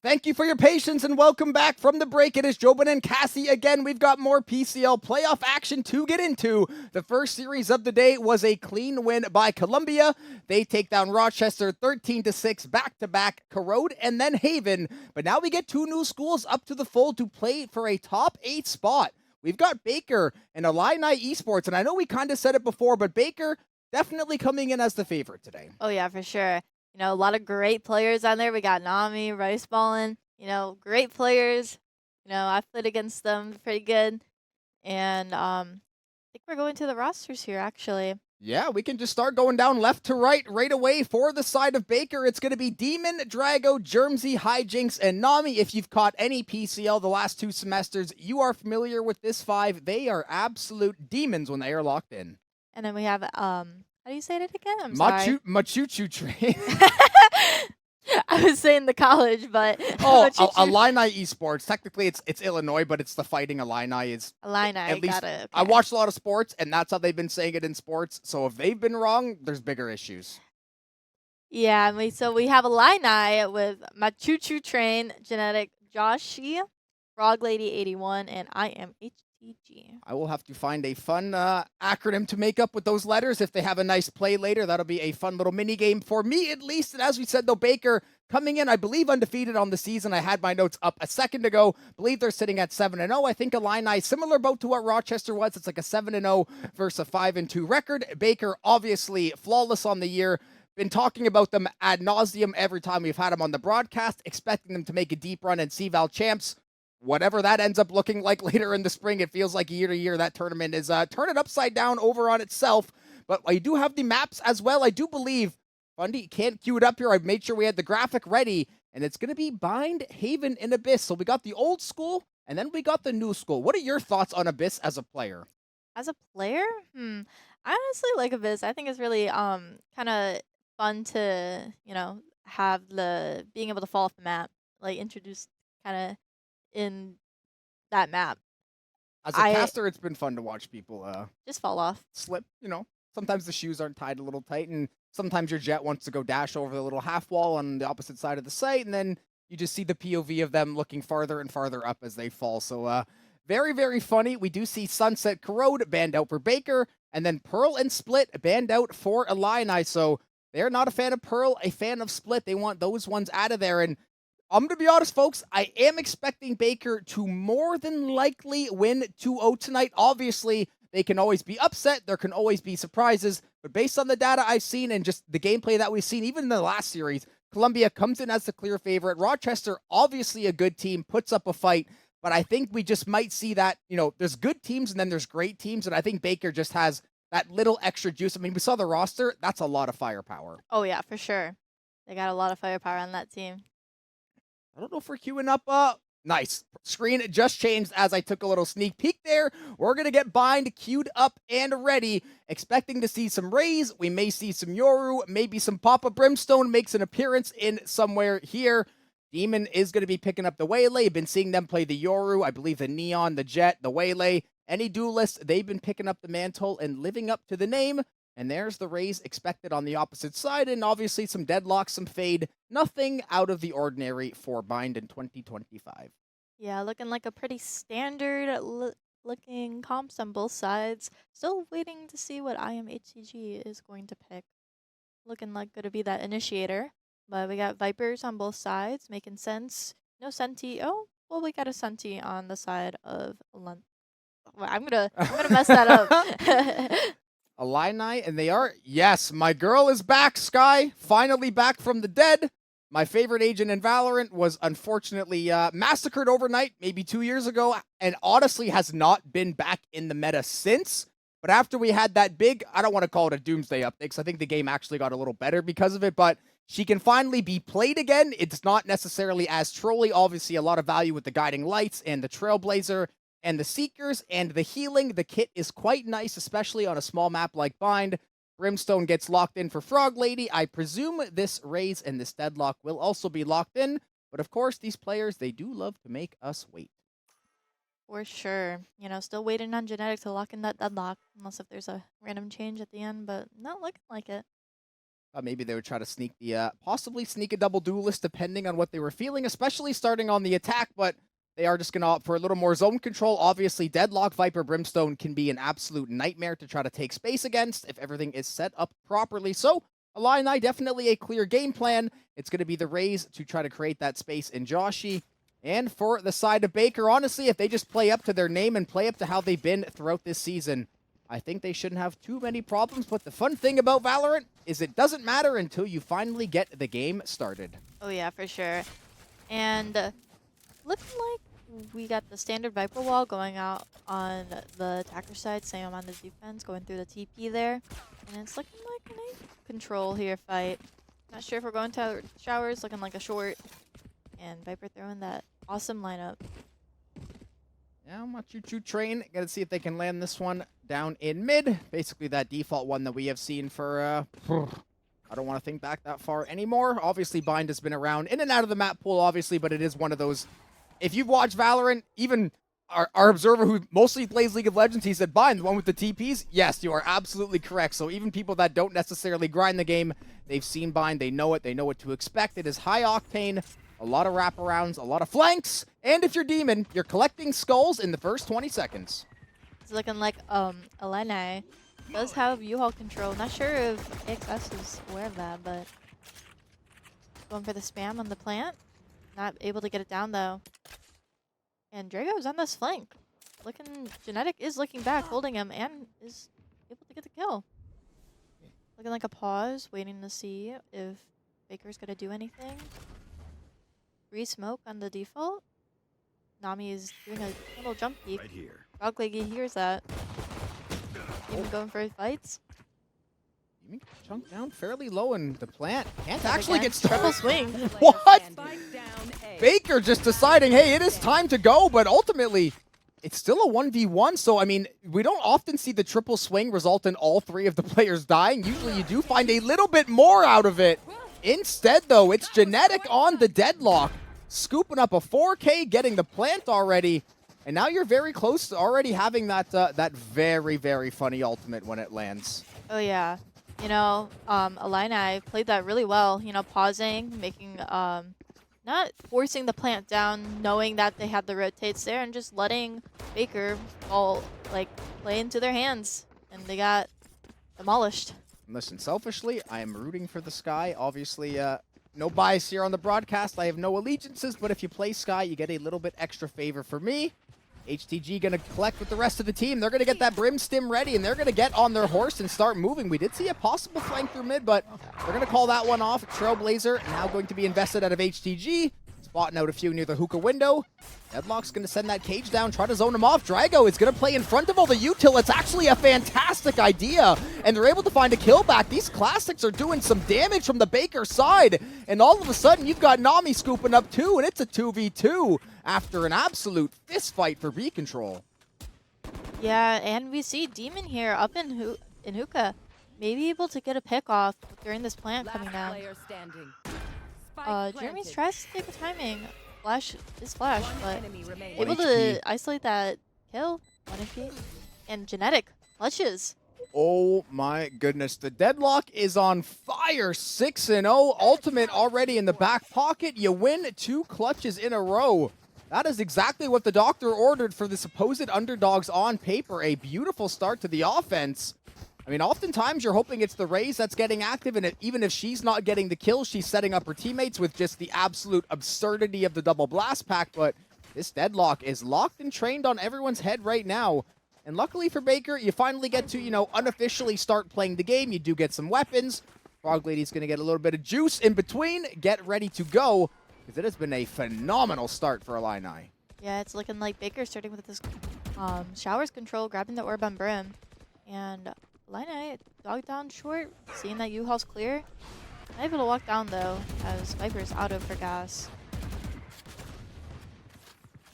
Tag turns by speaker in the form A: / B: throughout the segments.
A: Thank you for your patience and welcome back from the break. It is Jobin and Cassie again. We've got more PCL playoff action to get into. The first series of the day was a clean win by Columbia. They take down Rochester 13-6 back-to-back, Corrode and then Haven. But now we get two new schools up to the fold to play for a top 8 spot. We've got Baker and Illini Esports, and I know we kind of said it before, but Baker definitely coming in as the favorite today.
B: Oh, yeah, for sure. You know, a lot of great players on there. We got Nami, Rice Ballin, great players. I've played against them pretty good. And I think we're going to the rosters here, actually.
A: Yeah, we can just start going down left to right away. For the side of Baker, it's going to be Demon, Drago, Germsy, Hijinks, and Nami. If you've caught any PCL the last 2 semesters, you are familiar with this 5. They are absolute demons when they are locked in.
B: And then we have, how do you say it again? I'm sorry.
A: Machuchu train.
B: I was saying the college, but
A: oh, Illini Esports. Technically, it's Illinois, but it's the Fighting Illini.
B: Illini.
A: At least
B: okay.
A: I watched a lot of sports, and that's how they've been saying it in sports. So if they've been wrong, there's bigger issues.
B: Yeah, so we have Illini with Machuchu Train, Genetic Joshi, Frog Lady 81, and I am HTG.
A: I will have to find a fun acronym to make up with those letters. If they have a nice play later, that'll be a fun little mini game for me at least. And as we said, though, Baker coming in, I believe, undefeated on the season. I had my notes up a second ago. Believe they're sitting at 7-0. I think Illini, similar boat to what Rochester was. It's like a 7-0 versus a 5-2 record. Baker, obviously, flawless on the year. Been talking about them ad nauseum every time we've had them on the broadcast, expecting them to make a deep run and CVAL champs. Whatever that ends up looking like later in the spring, it feels like year to year that tournament is turning upside down over on itself. But I do have the maps as well. I do believe, Fundy can't cue it up here. I've made sure we had the graphic ready, and it's going to be Bind, Haven, and Abyss. So we got the old school, and then we got the new school. What are your thoughts on Abyss as a player?
B: As a player? I honestly like Abyss. I think it's really kind of fun to, have being able to fall off the map, like introduced kind of in that map.
A: As a caster, it's been fun to watch people
B: just fall off.
A: Slip, Sometimes the shoes aren't tied a little tight, and sometimes your jet wants to go dash over the little half wall on the opposite side of the site, and then you just see the POV of them looking farther and farther up as they fall. So very, very funny. We do see Sunset Corrode banned out for Baker, and then Pearl and Split banned out for Illini. So they're not a fan of Pearl, a fan of Split. They want those ones out of there. And I'm going to be honest, folks, I am expecting Baker to more than likely win 2-0 tonight. Obviously, they can always be upset. There can always be surprises. But based on the data I've seen and just the gameplay that we've seen, even in the last series, Columbia comes in as the clear favorite. Rochester, obviously a good team, puts up a fight. But I think we just might see that, there's good teams and then there's great teams. And I think Baker just has that little extra juice. I mean, we saw the roster. That's a lot of firepower.
B: Oh, yeah, for sure. They got a lot of firepower on that team.
A: I don't know if we're queuing up. Nice. Screen just changed as I took a little sneak peek there. We're going to get Bind queued up and ready. Expecting to see some Rays. We may see some Yoru. Maybe some Papa Brimstone makes an appearance in somewhere here. Demon is going to be picking up the Waylay. Been seeing them play the Yoru. I believe the Neon, the Jet, the Waylay. Any duelist, they've been picking up the mantle and living up to the name. And there's the Rays expected on the opposite side, and obviously some deadlock, some fade. Nothing out of the ordinary for Bind in 2025.
B: Yeah, looking like a pretty standard looking comps on both sides. Still waiting to see what IMHCG is going to pick. Looking like going to be that initiator. But we got Vipers on both sides, making sense. No Senti. Oh, well, we got a Senti on the side of Lund. Well, I'm gonna mess that up.
A: Illini, and they are, yes, my girl is back, Sky, finally back from the dead. My favorite agent in Valorant was unfortunately massacred overnight, maybe 2 years ago, and honestly has not been back in the meta since. But after we had that big, I don't want to call it a doomsday update, because I think the game actually got a little better because of it, but she can finally be played again. It's not necessarily as trolly, obviously a lot of value with the Guiding Lights and the Trailblazer, and the Seekers, and the healing. The kit is quite nice, especially on a small map like Bind. Brimstone gets locked in for Frog Lady. I presume this Raise and this Deadlock will also be locked in. But of course, these players, they do love to make us wait.
B: For sure. Still waiting on Genetic to lock in that Deadlock. Unless if there's a random change at the end, but not looking like it.
A: Maybe they would try to sneak the, possibly sneak a double duelist depending on what they were feeling, especially starting on the attack, but they are just going to opt for a little more zone control. Obviously, Deadlock, Viper, Brimstone can be an absolute nightmare to try to take space against if everything is set up properly. So, Illini, definitely a clear game plan. It's going to be the Rays to try to create that space in Joshi. And for the side of Baker, honestly, if they just play up to their name and play up to how they've been throughout this season, I think they shouldn't have too many problems. But the fun thing about Valorant is it doesn't matter until you finally get the game started.
B: Oh yeah, for sure. And looking like we got the standard Viper wall going out on the attacker side, same on the defense, going through the TP there. And it's looking like an A control here fight. Not sure if we're going to showers, looking like a short. And Viper throwing that awesome lineup.
A: Yeah, Choo-Choo Train. Gotta see if they can land this one down in mid. Basically that default one that we have seen for, I don't want to think back that far anymore. Obviously, Bind has been around in and out of the map pool, obviously, but it is one of those. If you've watched Valorant, even our observer who mostly plays League of Legends, he said, Bind, the one with the TPs? Yes, you are absolutely correct. So even people that don't necessarily grind the game, they've seen Bind, they know it, they know what to expect. It is high octane. A lot of wraparounds, a lot of flanks, and if you're Demon, you're collecting skulls in the first 20 seconds.
B: It's looking like Illini does have U-Haul control. Not sure if AXS is aware of that, but going for the spam on the plant. Not able to get it down though. And Drago's on this flank. Genetic is looking back, holding him, and is able to get the kill. Looking like a pause, waiting to see if Baker's gonna do anything. Smoke on the default. Nami is doing a little jump peek.
C: Right here.
B: Rock Leggy hears that. Even going for fights.
A: Even chunk down fairly low, and the plant can't
B: Up
A: actually
B: again.
A: get started.
B: Triple swing.
A: What? Baker just deciding, hey, it is time to go, but ultimately, it's still a 1v1, so, I mean, we don't often see the triple swing result in all three of the players dying. Usually you do find a little bit more out of it. Instead, though, it's Genetic on the Deadlock, scooping up a 4K, getting the plant already, and now you're very close to already having that that very, very funny ultimate when it lands.
B: Oh yeah. You know, Illini played that really well, you know, pausing, making, not forcing the plant down, knowing that they had the rotates there, and just letting Baker all, like, play into their hands, and they got demolished.
A: Listen, selfishly, I am rooting for the Sky. Obviously, no bias here on the broadcast. I have no allegiances, but if you play Sky, you get a little bit extra favor for me. HTG going to collect with the rest of the team. They're going to get that Brim Stim ready, and they're going to get on their horse and start moving. We did see a possible flank through mid, but they're going to call that one off. Trailblazer now going to be invested out of HTG. Spotting out a few near the hookah window. Deadlock's going to send that cage down, try to zone him off. Drago is going to play in front of all the util. It's actually a fantastic idea, and they're able to find a kill back. These classics are doing some damage from the Baker side, and all of a sudden you've got Nami scooping up too, and it's a 2v2 after an absolute fist fight for B control.
B: Yeah, and we see Demon here up in hookah, maybe able to get a pick off during this plant coming down. Jeremy's tries to take the timing. Flash is flash, but able to isolate that kill. 1 HP. And Genetic clutches.
A: Oh my goodness. The Deadlock is on fire. 6-0. Ultimate already in the back pocket. You win 2 clutches in a row. That is exactly what the doctor ordered for the supposed underdogs on paper. A beautiful start to the offense. I mean, oftentimes you're hoping it's the Rays that's getting active, and even if she's not getting the kills, she's setting up her teammates with just the absolute absurdity of the double blast pack, but this Deadlock is locked and trained on everyone's head right now. And luckily for Baker, you finally get to, you know, unofficially start playing the game. You do get some weapons. Frog Lady's going to get a little bit of juice in between. Get ready to go, because it has been a phenomenal start for Illini.
B: Yeah, it's looking like Baker starting with this showers control, grabbing the orb on Brim, and Illini dog down short, seeing that U-Haul's clear. Not able to walk down though, as Viper's out of her gas.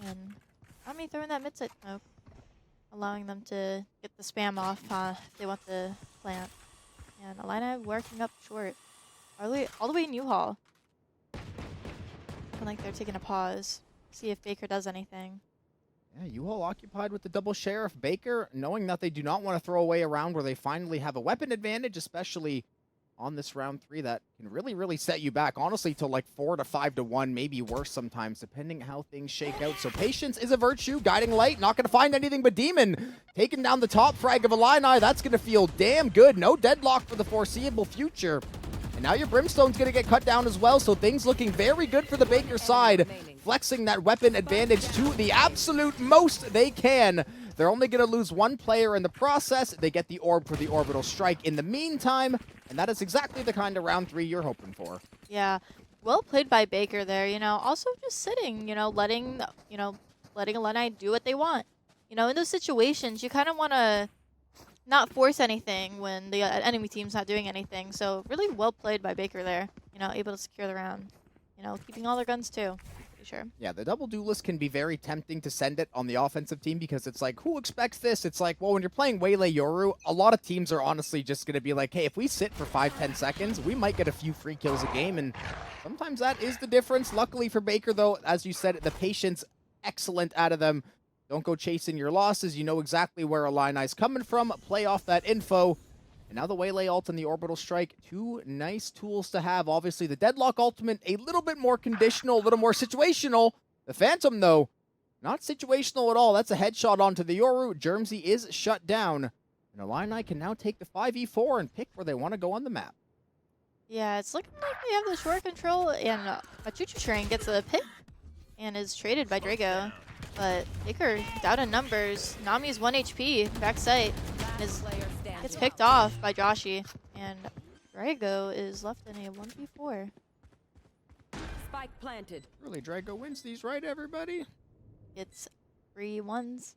B: And Nami throwing that mid-side smoke, allowing them to get the spam off if they want the plant. And Illini working up short, all the way in U-Haul. Looking like they're taking a pause, see if Baker does anything.
A: Yeah, U-Haul occupied with the double Sheriff. Baker, knowing that they do not want to throw away a round where they finally have a weapon advantage, especially on this round 3 that can really set you back, honestly, to like 4 to 5 to 1, maybe worse sometimes, depending how things shake out. So patience is a virtue. Guiding Light, not going to find anything but Demon. Taking down the top frag of Illini, that's going to feel damn good. No deadlock for the foreseeable future. And now your Brimstone's going to get cut down as well, so things looking very good for the Baker side. Flexing that weapon advantage to the absolute most they can. They're only going to lose one player in the process. They get the orb for the orbital strike in the meantime, and that is exactly the kind of round 3 you're hoping for.
B: Yeah, well played by Baker there. Also just sitting, letting Illini do what they want. In those situations, you kind of want to not force anything when the enemy team's not doing anything. So really well played by Baker there. Able to secure the round. Keeping all their guns too. Sure.
A: Yeah, the double duelist can be very tempting to send it on the offensive team because it's like, who expects this? It's like, well, when you're playing Waylay Yoru, a lot of teams are honestly just going to be like, hey, if we sit for 5-10 seconds, we might get a few free kills a game, and sometimes that is the difference. Luckily for Baker, though, as you said, the patience, excellent out of them. Don't go chasing your losses. You know exactly where Illini's coming from. Play off that info. And now the Waylay ult and the Orbital Strike, 2 nice tools to have. Obviously, the Deadlock ultimate, a little bit more conditional, a little more situational. The Phantom, though, not situational at all. That's a headshot onto the Yoru. Germsy is shut down. And Illini can now take the 5v4 and pick where they want to go on the map.
B: Yeah, it's looking like they have the short control, and a Choo Choo Train gets a pick and is traded by Drago. But Baker down in numbers. Nami's 1 HP, backside, gets picked off by Joshi, and Drago is left in a 1v4.
C: Spike planted.
A: Really, Drago wins these, right, everybody?
B: It's 3 1s,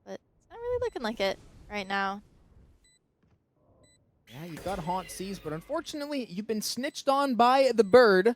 B: but it's not really looking like it right now.
A: Yeah, you've got Haunt Seas, but unfortunately, you've been snitched on by the bird.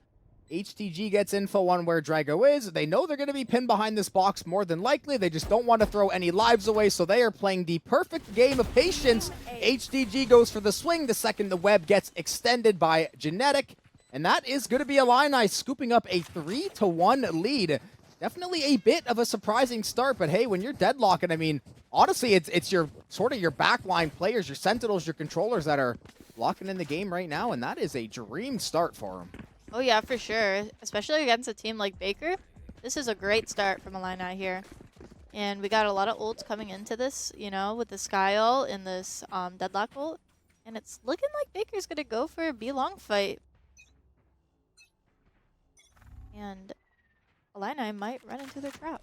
A: HTG gets info on where Drago is. They know they're going to be pinned behind this box more than likely. They just don't want to throw any lives away, so they are playing the perfect game of patience. HTG goes for the swing the second the web gets extended by Genetic, and that is going to be Illini scooping up a 3-1 lead. Definitely a bit of a surprising start, but hey, when you're deadlocking, I mean, honestly, it's your sort of your backline players, your Sentinels, your controllers that are locking in the game right now, and that is a dream start for them.
B: Oh yeah, for sure. Especially against a team like Baker. This is a great start from Illini here. And we got a lot of ults coming into this, with the Sky ult and this Deadlock ult. And it's looking like Baker's going to go for a B-long fight. And Illini might run into their trap.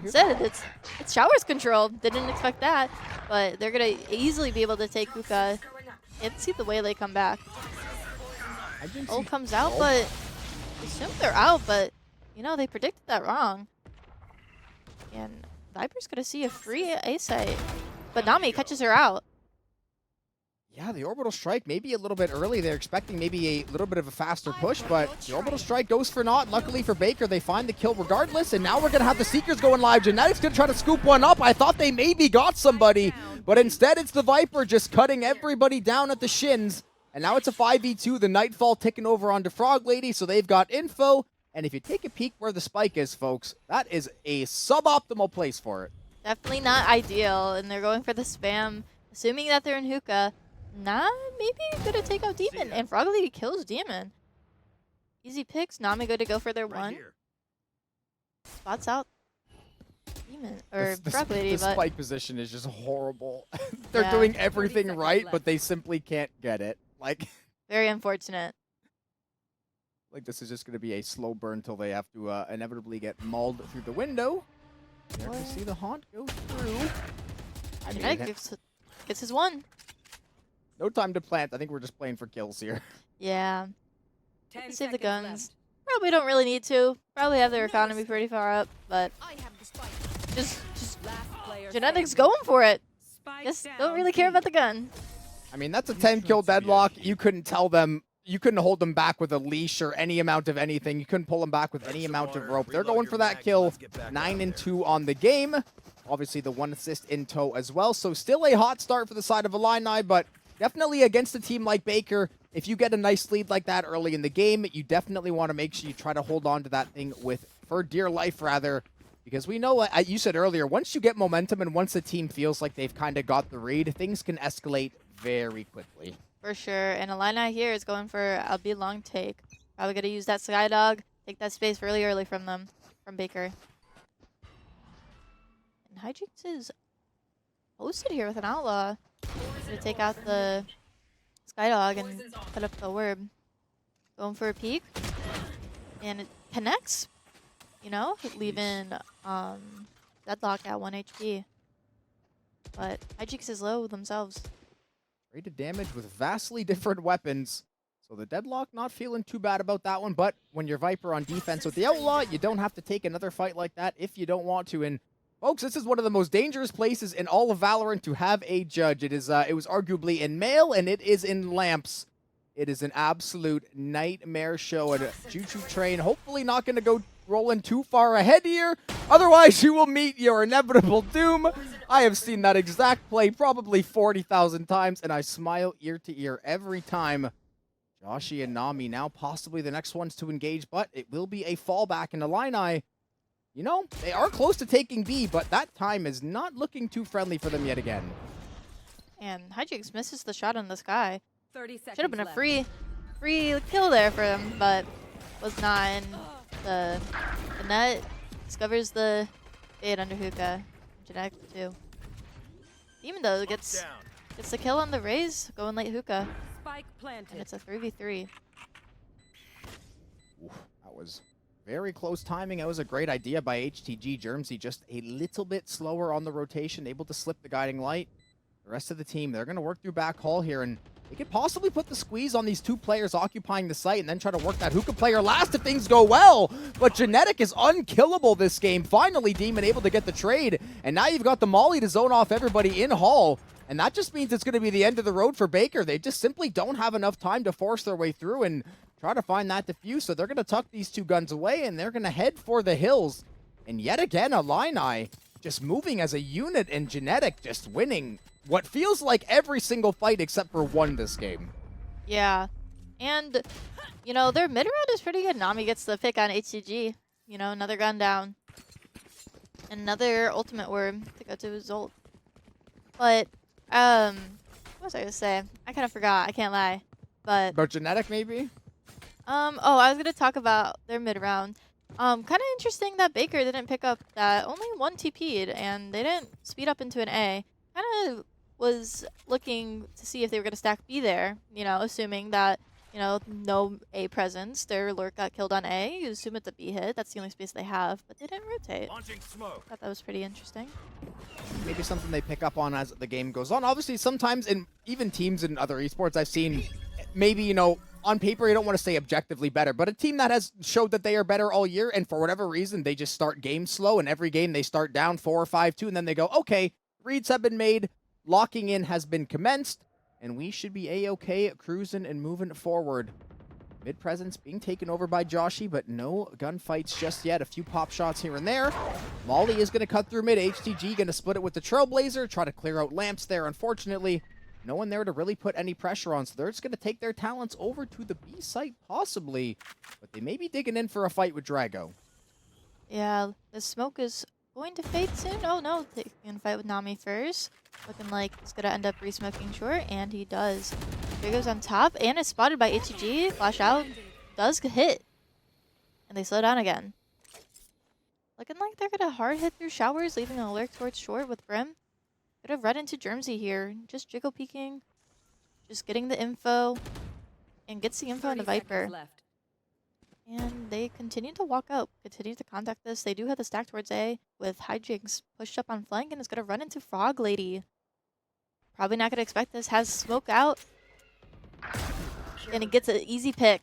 B: Instead, it's Showers control. Didn't expect that. But they're going to easily be able to take Hookah. And see the Waylay come back. Ult comes out, but I assume they're out, but they predicted that wrong. And Viper's gonna see a free A site, but Nami catches her out.
A: Yeah, the Orbital Strike maybe a little bit early. They're expecting maybe a little bit of a faster push, but the Orbital Strike goes for naught. Luckily for Baker, they find the kill regardless, and now we're gonna have the Seekers going live. Genetic's gonna try to scoop one up. I thought they maybe got somebody, but instead it's the Viper just cutting everybody down at the shins. And now it's a 5v2, the Nightfall ticking over onto Frog Lady, so they've got info. And if you take a peek where the spike is, folks, that is a suboptimal place for it.
B: Definitely not ideal, and they're going for the spam, assuming that they're in Hookah. Maybe gonna take out Demon, and Frog Lady kills Demon. Easy picks, Nami going to go for their one. Spots out Demon, or Frog Lady,
A: the spike position is just horrible. They're doing everything right, but they simply can't get it.
B: Very unfortunate.
A: This is just going to be a slow burn till they have to inevitably get mauled through the window. There we see the Haunt go through.
B: Genetic gets his one.
A: No time to plant. I think we're just playing for kills here.
B: Yeah. Save the guns. Probably don't really need to. Probably have their economy pretty far up, but just Genetic's going for it. Just don't really care about the gun.
A: I mean, that's a 10-kill deadlock. You couldn't tell them, you couldn't hold them back with a leash or any amount of anything. You couldn't pull them back with any amount of rope. They're going for that kill. 9-2 on the game. Obviously, the 1 assist in tow as well. So still a hot start for the side of Illini, but definitely against a team like Baker, if you get a nice lead like that early in the game, you definitely want to make sure you try to hold on to that thing for dear life, rather. Because we know, you said earlier, once you get momentum and once the team feels like they've kind of got the read, things can escalate very quickly.
B: For sure. And Illini here is going for a be long take. Probably going to use that Skydog, take that space really early from them, from Baker. And Hijinx is posted here with an Outlaw to take out the Skydog and put up the Orb. Going for a peek. And it connects, you know, leaving Deadlock at 1 HP. But Hijinx is low themselves.
A: Rated damage with vastly different weapons. So the Deadlock not feeling too bad about that one, but when you're Viper on defense with the Outlaw, you don't have to take another fight like that if you don't want to. And folks, this is one of the most dangerous places in all of Valorant to have a judge. It was arguably in Mail, and it is in Lamps. It is an absolute nightmare show. And Choo-Choo Train hopefully not going to go rolling too far ahead here. Otherwise, you will meet your inevitable doom. I have seen that exact play probably 40,000 times, and I smile ear to ear every time. Joshi and Nami now possibly the next ones to engage, but it will be a fallback in the Illini. You know, they are close to taking B, but that time is not looking too friendly for them yet again.
B: And Hijinx misses the shot on the Sky.
C: 30 seconds
B: Should have been a
C: left.
B: free kill there for him, but was not in the net. Discovers the bait under Hookah. Genetic too. Demon though gets the kill on the Raze, going late Hookah.
C: Spike planted.
B: And it's a 3v3.
A: Oof, that was very close timing. That was a great idea by HTG. Germsy just a little bit slower on the rotation, able to slip the guiding light. The rest of the team, they're going to work through back hall here, and they could possibly put the squeeze on these two players occupying the site and then try to work that Hookah player last if things go well. But Genetic is unkillable this game. Finally, Demon able to get the trade, and now you've got the Molly to zone off everybody in hall. And that just means it's going to be the end of the road for Baker. They just simply don't have enough time to force their way through and try to find that defuse. So they're going to tuck these two guns away, and they're going to head for the hills. And yet again, Illini just moving as a unit, and Genetic just winning what feels like every single fight except for one this game.
B: Yeah. And, you know, their mid-round is pretty good. Nami gets the pick on HCG. You know, another gun down. Another ultimate orb to go to his ult. But, what was I going to say? I kind of forgot. I can't lie. But
A: About Genetic, maybe?
B: oh, I was going to talk about their mid-round. Kind of interesting that Baker didn't pick up that only one TP'd, and they didn't speed up into an A. Kind of was looking to see if they were going to stack B there, you know, assuming that, you know, no A presence. Their lurk got killed on A. You assume it's a B hit. That's the only space they have, but they didn't rotate. Thought that was pretty interesting.
A: Maybe something they pick up on as the game goes on. Obviously, sometimes in even teams in other esports, I've seen maybe, you know, on paper, you don't want to say objectively better, but a team that has showed that they are better all year, and for whatever reason, they just start games slow, and every game they start down 4 or 5-2, and then they go, okay, reads have been made, locking in has been commenced, and we should be A-okay, cruising and moving forward. Mid presence being taken over by Joshi, but no gunfights just yet. A few pop shots here and there. Molly is going to cut through mid. HTG going to split it with the Trailblazer, try to clear out lamps there. Unfortunately, no one there to really put any pressure on, so they're just going to take their talents over to the B site, possibly. But they may be digging in for a fight with Drago.
B: Yeah, the smoke is going to fade soon. Oh no, taking a fight with Nami first. Looking like he's going to end up re-smoking short, and he does. Drago's on top, and is spotted by HEG. Flash out, does hit. And they slow down again. Looking like they're going to hard hit through showers, leaving an alert towards short with Brim. Could have run into Germsy here. Just jiggle peeking. Just getting the info. And gets the info on the Viper.
C: Left.
B: And they continue to walk up, continue to contact this. They do have the stack towards A with Hijinx pushed up on flank and is going to run into Frog Lady. Probably not going to expect this. Has smoke out. And it gets an easy pick.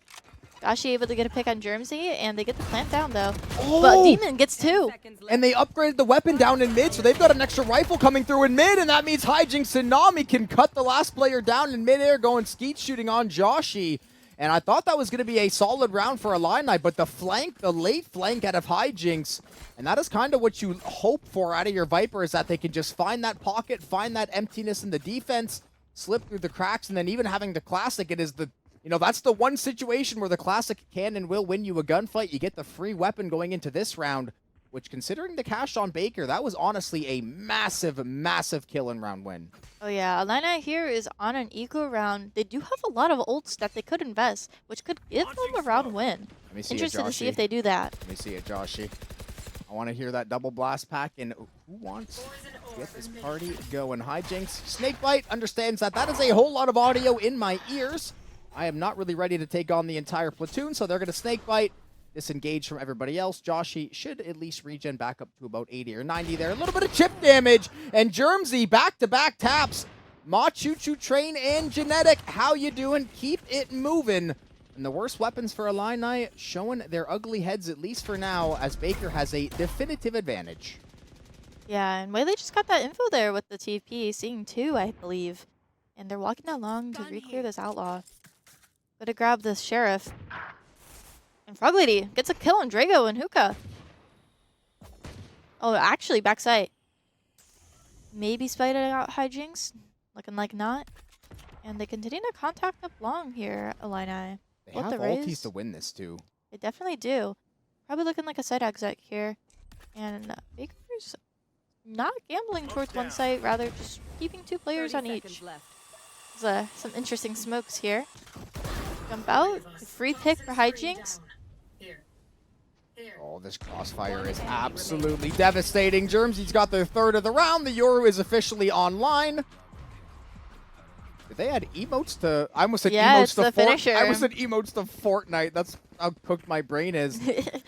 B: Joshi able to get a pick on Germsy, and they get the plant down though.
A: Oh!
B: But Demon gets 2.
A: And they upgraded the weapon down in mid, so they've got an extra rifle coming through in mid, and that means Hijinx and Nami can cut the last player down in midair, going skeet shooting on Joshi. And I thought that was going to be a solid round for Illini, but the flank, the late flank out of Hijinx, and that is kind of what you hope for out of your Viper, is that they can just find that pocket, find that emptiness in the defense, slip through the cracks, and then even having the Classic, it is the, you know, that's the one situation where the Classic can and will win you a gunfight. You get the free weapon going into this round. which considering the cash on Baker, that was honestly a massive, massive kill and round win.
B: Oh yeah, Alana here is on an eco round. They do have a lot of ults that they could invest, which could give them a round win.
A: Let me see
B: Interested
A: it,
B: to see
A: Joshy.
B: if they do that.
A: Let me see it, Joshy. I want to hear that double blast pack, and who wants to get this party going? Hijinks. Snakebite understands that that is a whole lot of audio in my ears. I am not really ready to take on the entire platoon, so they're going to Snakebite, disengage from everybody else. Joshy should at least regen back up to about 80 or 90 there. A little bit of chip damage, and Germsy back-to-back taps. Ma Choo Choo Train and Genetic, how you doing? Keep it moving. And the worst weapons for Illini showing their ugly heads, at least for now, as Baker has a definitive advantage.
B: Yeah, and Waylay just got that info there with the TP, seeing 2, I believe. And they're walking along to re-clear this outlaw. Gotta grab the sheriff. And Frog Lady gets a kill on Drago and Hookah. Oh, actually, backside. Maybe spited out Hijinks. Looking like not. And they continue to contact up long here, Illini.
A: They
B: Both
A: have
B: the
A: ultis
B: Rays.
A: to win this, too.
B: They definitely do. Probably looking like a side exit here. And Baker's not gambling towards one site, rather just keeping 2 players on each. There's some interesting smokes here. Jump out. Free pick for Hijinks.
A: Oh, this crossfire is absolutely devastating. Germsy's got their 3rd of the round. The Yoru is officially online. Did they add emotes to... I almost said
B: Yeah,
A: emotes
B: it's
A: to
B: the finisher.
A: I almost said emotes to Fortnite. That's how cooked my brain is.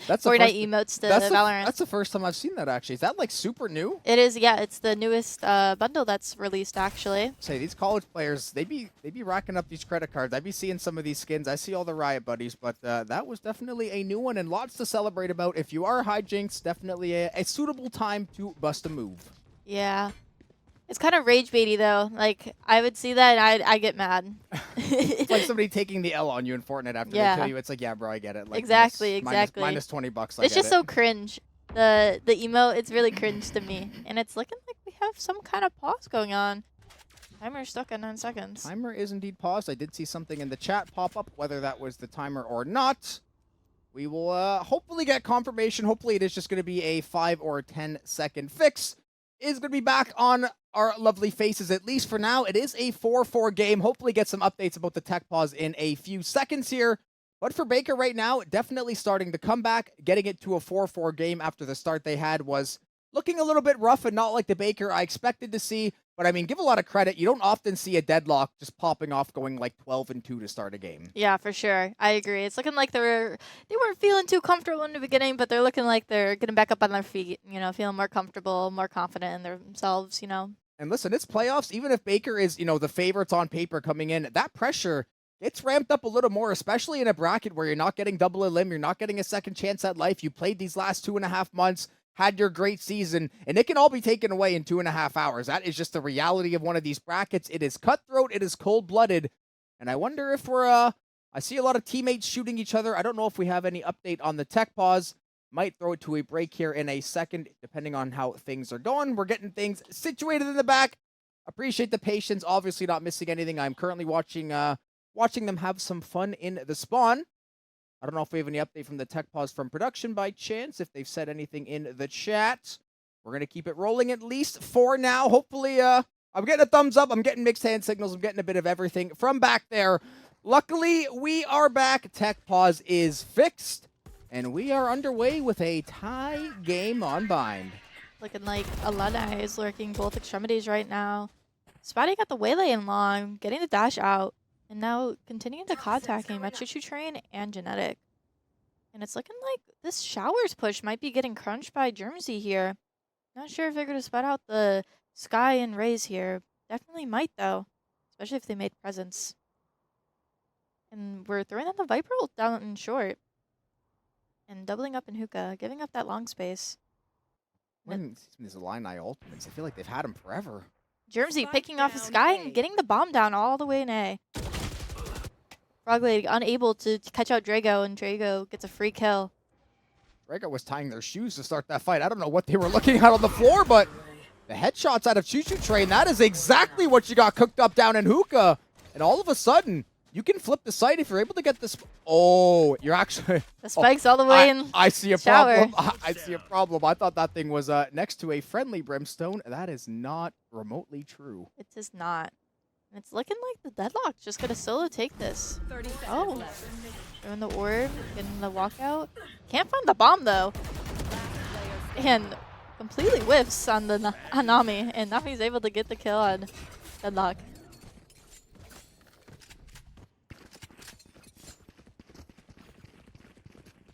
A: That's the
B: Fortnite emotes to Valorant.
A: That's the first time I've seen that, actually. Is that, like, super new?
B: It is, yeah. It's the newest bundle that's released, actually.
A: Say, these college players, they be racking up these credit cards. I be seeing some of these skins. I see all the Riot buddies, but that was definitely a new one and lots to celebrate about. If you are Hijinks, definitely a suitable time to bust a move.
B: Yeah. It's kind of rage baity, though. Like, I would see that and I get mad.
A: It's like somebody taking the L on you in Fortnite after they kill you. It's like, yeah, bro, I get it. Like,
B: Exactly.
A: minus $20, I
B: It's
A: get
B: just so cringe. The emote, it's really cringe to me. And it's looking like we have some kind of pause going on. Timer's stuck at 9 seconds.
A: Timer is indeed paused. I did see something in the chat pop up, whether that was the timer or not. We will hopefully get confirmation. Hopefully it is just going to be a 5 or 10-second fix. Is going to be back on our lovely faces, at least for now. It is a 4-4 game. Hopefully get some updates about the tech pause in a few seconds here. But for Baker right now, definitely starting to come back. Getting it to a 4-4 game after the start they had was looking a little bit rough and not like the Baker I expected to see. But I mean, give a lot of credit. You don't often see a deadlock just popping off going like 12-2 to start a game.
B: Yeah, for sure. I agree. It's looking like they weren't feeling too comfortable in the beginning, but they're looking like they're getting back up on their feet, you know, feeling more comfortable, more confident in themselves, you know.
A: And listen, it's playoffs. Even if Baker is, you know, the favorites on paper coming in, that pressure gets ramped up a little more, especially in a bracket where you're not getting double elim, you're not getting a second chance at life. You played these last 2.5 months, had your great season, and it can all be taken away in 2.5 hours. That is just the reality of one of these brackets. It is cutthroat, it is cold-blooded, and I wonder if we're, I see a lot of teammates shooting each other. I don't know if we have any update on the tech pause. Might throw it to a break here in a second, depending on how things are going. We're getting things situated in the back. Appreciate the patience. Obviously not missing anything. I'm currently watching them have some fun in the spawn. I don't know if we have any update from the tech pause from production by chance, if they've said anything in the chat. We're going to keep it rolling at least for now. Hopefully, I'm getting a thumbs up. I'm getting mixed hand signals. I'm getting a bit of everything from back there. Luckily, we are back. Tech pause is fixed. And we are underway with a tie game on Bind.
B: Looking like Alana is lurking both extremities right now. Spotty got the waylay in long, getting the dash out, and now continuing to contact him at Choo Choo Train and Genetic. And it's looking like this Showers push might be getting crunched by Germsy here. Not sure if they're going to spot out the Sky and Rays here. Definitely might, though, especially if they made presence. And we're throwing on the Viper ult down in short. And doubling up in Hookah, giving up that long space.
A: When these Illini ultimates, I feel like they've had them forever.
B: Germsy picking off the Sky and getting the bomb down all the way in A. Frog Lady unable to catch out Drago, and Drago gets a free kill.
A: Drago was tying their shoes to start that fight. I don't know what they were looking at on the floor, but the headshots out of Choo Choo Train, that is exactly what you got cooked up down in Hookah. And all of a sudden, you can flip the site if you're able to get this. Oh, you're actually.
B: The spike's all the way in.
A: I see a
B: shower.
A: problem. I see a problem. I thought that thing was next to a friendly brimstone. That is not remotely true.
B: It is not. And it's looking like the deadlock's just gonna solo take this.
C: 30 seconds
B: Oh.
C: left.
B: Throwing the orb, getting the walkout. Can't find the bomb though. And completely whiffs on the on Nami. And Nami's able to get the kill on deadlock.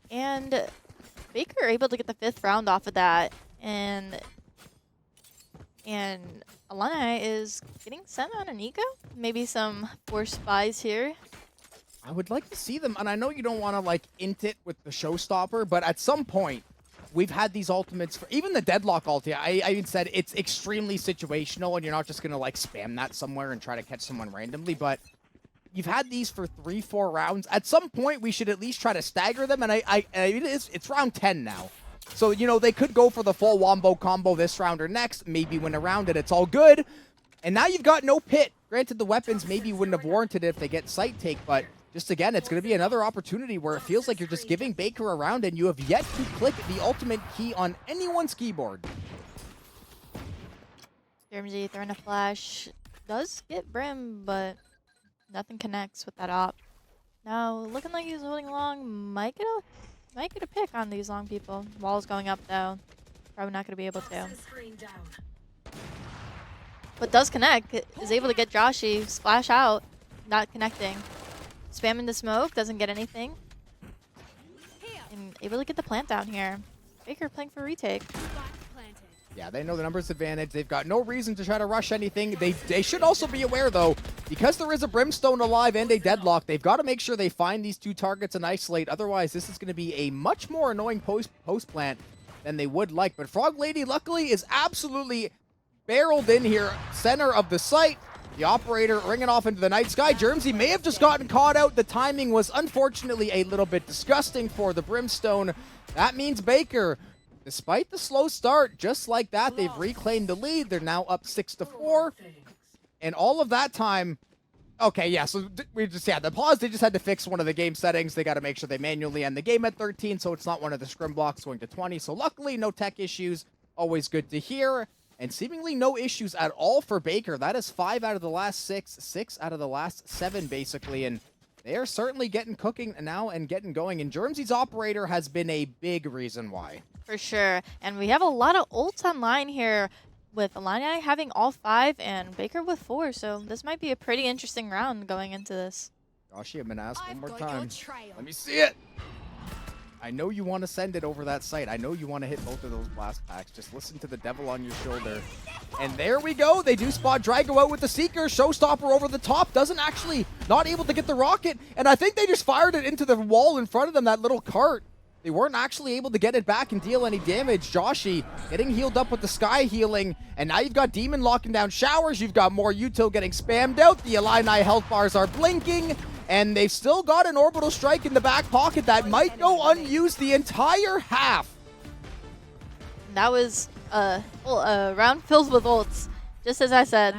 B: And Baker able to get the 5th round off of that. And Alana is getting sent on an eco. Maybe some force spies here.
A: I would like to see them, and I know you don't want to like int it with the showstopper, but at some point, we've had these ultimates for even the deadlock ulti. I even said it's extremely situational, and you're not just gonna like spam that somewhere and try to catch someone randomly. But you've had these for 3-4 rounds. At some point, we should at least try to stagger them, and it's round 10 now. So, you know, they could go for the full wombo combo this round or next, maybe win a round, and it's all good. And now you've got no pit. Granted, the weapons maybe wouldn't have warranted it if they get sight take, but just again, it's going to be another opportunity where it feels like you're just giving Baker a round and you have yet to click the ultimate key on anyone's keyboard.
B: Jermsy throwing a flash. Does get Brim, but nothing connects with that op. Now, looking like he's holding long. Might get a pick on these long people. Wall's going up, though. Probably not going to be able to. But does connect. Is able to get Joshi. Splash out. Not connecting. Spamming the smoke. Doesn't get anything. And able to get the plant down here. Baker playing for retake.
A: Yeah, they know the numbers advantage. They've got no reason to try to rush anything. They should also be aware, though, because there is a Brimstone alive and a deadlock, they've got to make sure they find these 2 targets and isolate. Otherwise, this is going to be a much more annoying post plant than they would like. But Frog Lady, luckily, is absolutely barreled in here, center of the site. The operator ringing off into the night sky. Jermsy may have just gotten caught out. The timing was unfortunately a little bit disgusting for the Brimstone. That means Baker, despite the slow start, just like that, they've reclaimed the lead. They're now up 6-4. And all of that time, okay, yeah, so the pause, they just had to fix one of the game settings. They got to make sure they manually end the game at 13, so it's not one of the scrim blocks going to 20. So luckily, no tech issues. Always good to hear. And seemingly no issues at all for Baker. That is 5 out of the last 6 out of the last 7, basically. And they are certainly getting cooking now and getting going. And Jermsy's operator has been a big reason why.
B: For sure. And we have a lot of ults online here with Alana having all 5 and Baker with 4. So this might be a pretty interesting round going into this.
A: Joshi, I'm going to ask one more time. Let me see it. I know you want to send it over that site. I know you want to hit both of those blast packs. Just listen to the devil on your shoulder. And there we go. They do spot Drago out with the Seeker. Showstopper over the top. Doesn't actually, not able to get the rocket. And I think they just fired it into the wall in front of them, that little cart. They weren't actually able to get it back and deal any damage. Joshi getting healed up with the Sky healing. And now you've got Demon locking down showers. You've got more Util getting spammed out. The Illini health bars are blinking. And they've still got an orbital strike in the back pocket that might go unused the entire half.
B: That was a round filled with ults, just as I said,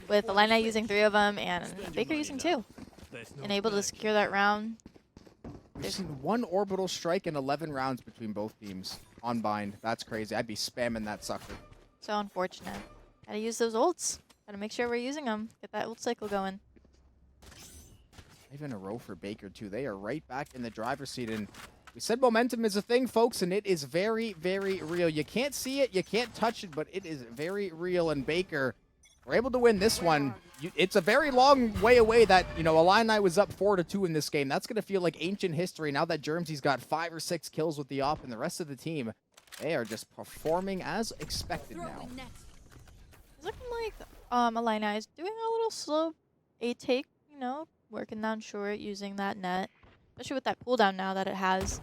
B: with Alana using 3 of them and Baker using 2. And able to secure that round.
A: We've seen 1 orbital strike in 11 rounds between both teams on bind. That's crazy. I'd be spamming that sucker.
B: So unfortunate. Gotta use those ults. Gotta make sure we're using them. Get that ult cycle going.
A: Even a row for Baker, too. They are right back in the driver's seat. And we said momentum is a thing, folks, and it is very, very real. You can't see it, you can't touch it, but it is very real. And Baker, we're able to win this one. It's a very long way away that, you know, Illini was up 4-2 in this game. That's going to feel like ancient history now that Jermsy's got 5 or 6 kills with the op, and the rest of the team, they are just performing as expected now.
B: It's looking like Illini is doing a little slow A-take, you know, working down short, using that net, especially with that cooldown now that it has.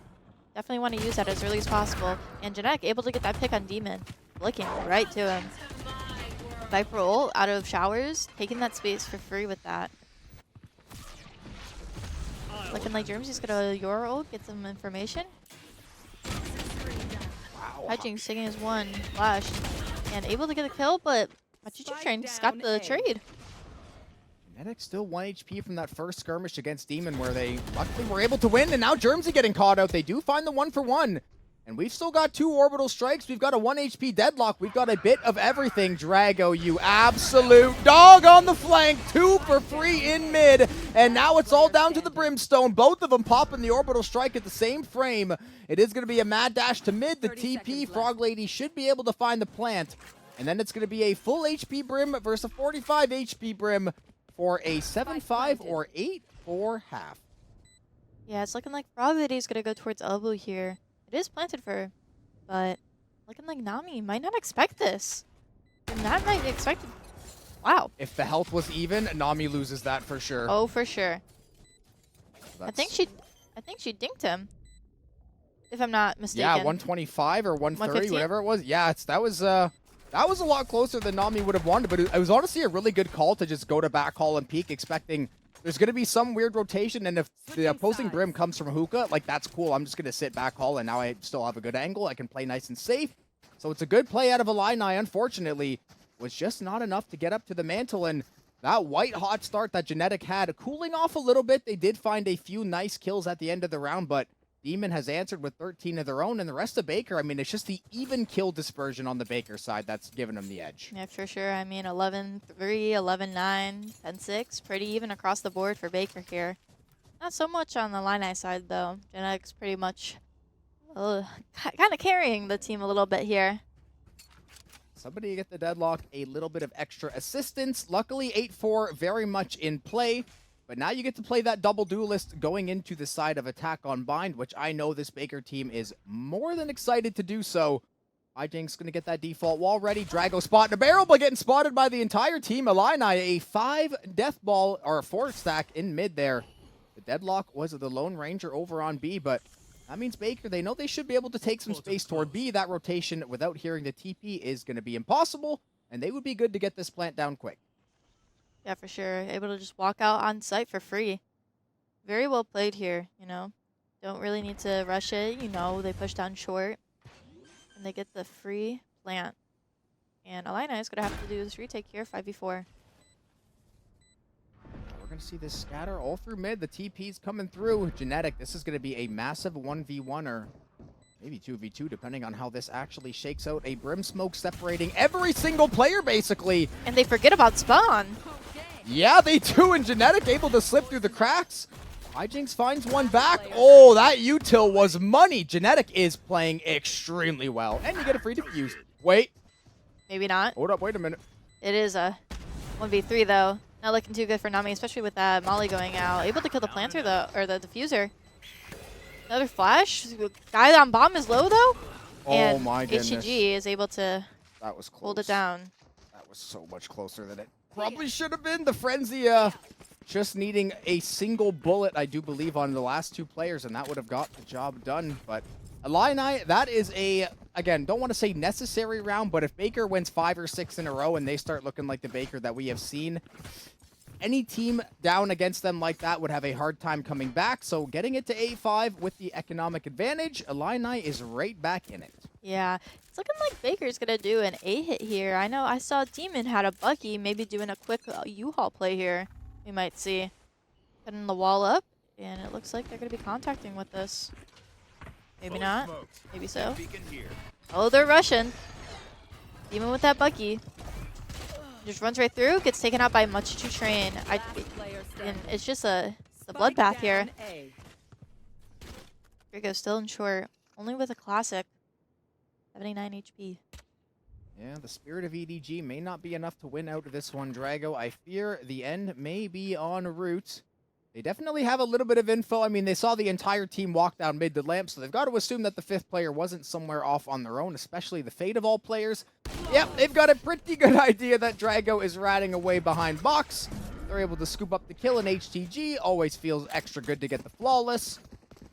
B: Definitely want to use that as early as possible. And Janek able to get that pick on Demon, flicking right to him. Viper ult out of showers, taking that space for free with that. Looking like Jermsy's gonna Euro ult, get some information.
A: Wow.
B: Hedging, taking his 1 flash, and able to get a kill, but Machicho Train just got the trade.
A: Genetic still 1 HP from that first skirmish against Demon where they luckily were able to win, and now Germsy getting caught out. They do find the 1-for-1. And we've still got 2 orbital strikes. We've got a 1 HP deadlock. We've got a bit of everything. Drago, you absolute dog on the flank. 2 for free in mid. And now it's all down to the Brimstone. Both of them popping the orbital strike at the same frame. It is going to be a mad dash to mid. The TP, Frog Lady should be able to find the plant. And then it's going to be a full HP Brim versus a 45 HP Brim for a 7-5 or 8-4 half.
B: Yeah, it's looking like Frog Lady's going to go towards elbow here. It is planted for her, but looking like Nami might not expect this. And that might be expected. Wow.
A: If the health was even, Nami loses that for sure.
B: Oh, for sure.
A: So
B: I think she dinked him, if I'm not mistaken.
A: Yeah, 125 or 130,
B: 115?
A: whatever it was. Yeah, that was a lot closer than Nami would have wanted, but it was honestly a really good call to just go to back hall and peek, expecting there's going to be some weird rotation, and if the opposing Brim comes from hookah, like, that's cool. I'm just going to sit back hall, and now I still have a good angle. I can play nice and safe. So it's a good play out of Illini. Unfortunately, was just not enough to get up to the mantle, and that white hot start that Genetic had cooling off a little bit. They did find a few nice kills at the end of the round, but Demon has answered with 13 of their own, and the rest of Baker, I mean, it's just the even kill dispersion on the Baker side that's given them the edge.
B: Yeah, for sure. I mean, 11-3, 11-9, 10-6. Pretty even across the board for Baker here. Not so much on the Illini side, though. Genetic's pretty much kind of carrying the team a little bit here.
A: Somebody get the deadlock, a little bit of extra assistance. Luckily, 8-4 very much in play. But now you get to play that double duelist going into the side of attack on bind, which I know this Baker team is more than excited to do so. Hijinks going to get that default wall ready. Drago spot in a barrel, but getting spotted by the entire team. Illini, a 5 death ball, or a 4 stack in mid there. The deadlock was the Lone Ranger over on B, but that means Baker, they know they should be able to take some space toward B. That rotation without hearing the TP is going to be impossible, and they would be good to get this plant down quick.
B: Yeah, for sure. Able to just walk out on site for free. Very well played here, you know. Don't really need to rush it, you know. They push down short, and they get the free plant. And Illini is going to have to do this retake here, 5v4.
A: We're going to see this scatter all through mid. The TP's coming through. Genetic, this is going to be a massive 1v1 or maybe 2v2, depending on how this actually shakes out. A Brim Smoke separating every single player, basically.
B: And they forget about Spawn.
A: Yeah, they do, and Genetic able to slip through the cracks. Hijinks finds one back. Oh, that util was money. Genetic is playing extremely well. And you get a free defuse. Wait.
B: Maybe not.
A: Hold up, wait a minute.
B: It is a 1v3, though. Not looking too good for Nami, especially with that Molly going out. Able to kill the planter, though, or the diffuser. Another flash. Guy on bomb is low, though.
A: Oh,
B: and
A: my goodness.
B: HGG is able to
A: That was close.
B: hold it down.
A: That was so much closer than it probably should have been. The Frenzy just needing a single bullet, I do believe, on the last 2 players, and that would have got the job done. But Illini, that is a, again, don't want to say necessary round, but if Baker wins 5 or 6 in a row and they start looking like the Baker that we have seen, any team down against them like that would have a hard time coming back. So getting it to 8-5 with the economic advantage, Illini is right back in it.
B: Yeah, it's looking like Baker's going to do an A-hit here. I know I saw Demon had a Bucky, maybe doing a quick U-Haul play here. We might see. Putting the wall up, and it looks like they're going to be contacting with this. Maybe not. Maybe so. Oh, they're rushing. Demon with that Bucky. Just runs right through, gets taken out by Much to Train. And it's just a bloodbath here. Drago still in short, only with a classic. 79 HP.
A: Yeah, the spirit of EDG may not be enough to win out of this one, Drago. I fear the end may be en route. They definitely have a little bit of info. I mean, they saw the entire team walk down mid to lamp, so they've got to assume that the 5th player wasn't somewhere off on their own, especially the fate of all players. Yep, they've got a pretty good idea that Drago is ratting away behind box. They're able to scoop up the kill, and HTG always feels extra good to get the flawless.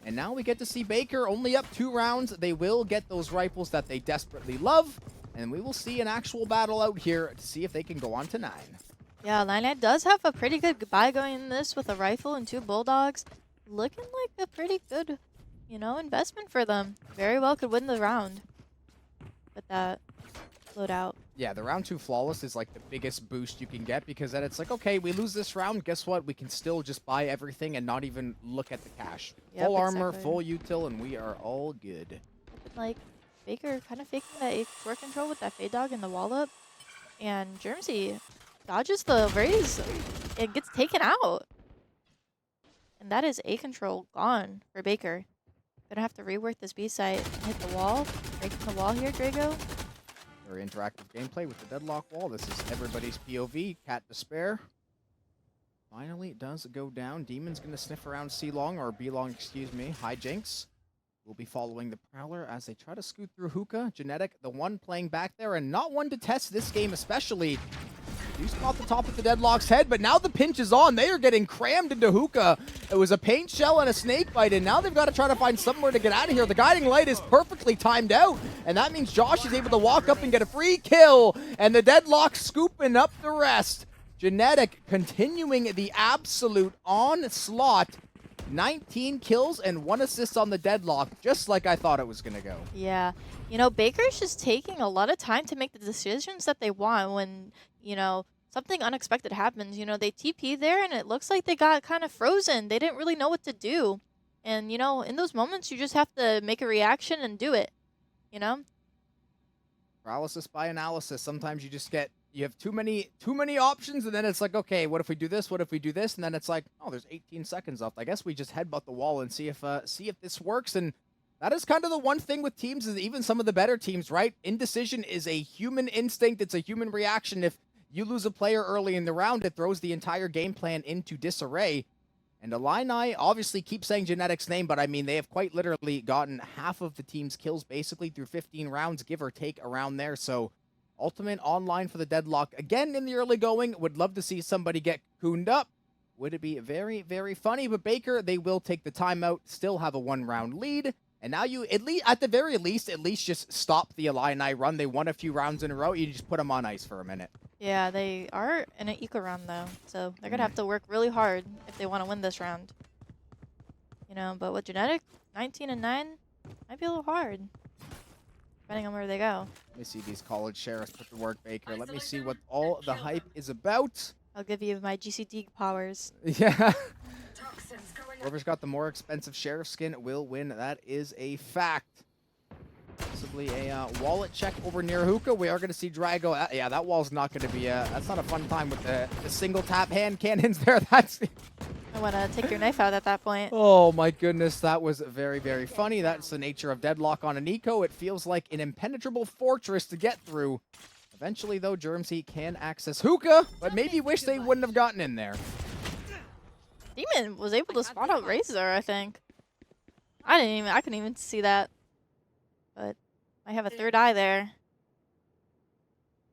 A: And now we get to see Baker only up 2 rounds. They will get those rifles that they desperately love, and we will see an actual battle out here to see if they can go on to 9.
B: Yeah, Illini does have a pretty good goodbye going in this with a rifle and 2 bulldogs. Looking like a pretty good, you know, investment for them. Very well could win the round with that loadout.
A: Yeah, the round 2 flawless is like the biggest boost you can get, because then it's like, okay, we lose this round, guess what? We can still just buy everything and not even look at the cash.
B: Yep,
A: Full armor,
B: exactly.
A: full util, and we are all good.
B: Like, Baker kind of faking that A4 control with that Fade Dog and the wall up. And Germsy dodges the raise. It gets taken out. And that is A control gone for Baker. Gonna have to rework this B site and hit the wall. Breaking the wall here, Drago.
A: Very interactive gameplay with the deadlock wall. This is everybody's POV. Cat Despair. Finally, it does go down. Demon's going to sniff around C long, or B long, excuse me. Hijinks will be following the Prowler as they try to scoot through Hookah. Genetic, the one playing back there, and not one to test this game especially. Do spot the top of the Deadlock's head, but now the pinch is on. They are getting crammed into Hookah. It was a paint shell and a snake bite, and now they've got to try to find somewhere to get out of here. The guiding light is perfectly timed out, and that means Josh is able to walk up and get a free kill, and the Deadlock scooping up the rest. Genetic continuing the absolute onslaught. 19 kills and 1 assist on the Deadlock, just like I thought it was going to go.
B: Yeah. You know, Baker's just taking a lot of time to make the decisions that they want when, you know, something unexpected happens. You know, they TP there and it looks like they got kind of frozen. They didn't really know what to do. And, you know, in those moments, you just have to make a reaction and do it, you know?
A: Paralysis by analysis. Sometimes you just get, you have too many options, and then it's like, okay, what if we do this? What if we do this? And then it's like, oh, there's 18 seconds left. I guess we just headbutt the wall and see if this works. And that is kind of the one thing with teams, is even some of the better teams, right? Indecision is a human instinct. It's a human reaction. If you lose a player early in the round, it throws the entire game plan into disarray. And Illini obviously keep saying Genetic's name, but I mean, they have quite literally gotten half of the team's kills basically through 15 rounds, give or take around there. So ultimate online for the Deadlock again in the early going. Would love to see somebody get cocooned up. Would it be very, very funny? But Baker, they will take the timeout, still have a 1-round lead. And now you, at the very least, just stop the Illini run. They won a few rounds in a row. You just put them on ice for a minute.
B: Yeah, they are in an eco round, though. So they're going to have to work really hard if they want to win this round. You know, but with Genetic, 19 and 9 might be a little hard, depending on where they go.
A: Let me see these college sheriffs put to work, Baker. Let me see what all the hype is about.
B: I'll give you my GCD powers.
A: Yeah. Whoever's got the more expensive sheriff skin will win. That is a fact. Possibly a wallet check over near Hookah. We are going to see Drago. Yeah, that wall's not going to be that's not a fun time with the single tap hand cannons there. That's...
B: I want to take your knife out at that point.
A: Oh my goodness, that was very, very funny. That's the nature of Deadlock on an eco. It feels like an impenetrable fortress to get through. Eventually, though, Germsy can access Hookah, but maybe wish they wouldn't have gotten in there.
B: Demon was able to spot out Razor, I think. I couldn't even see that. But I have a third eye there.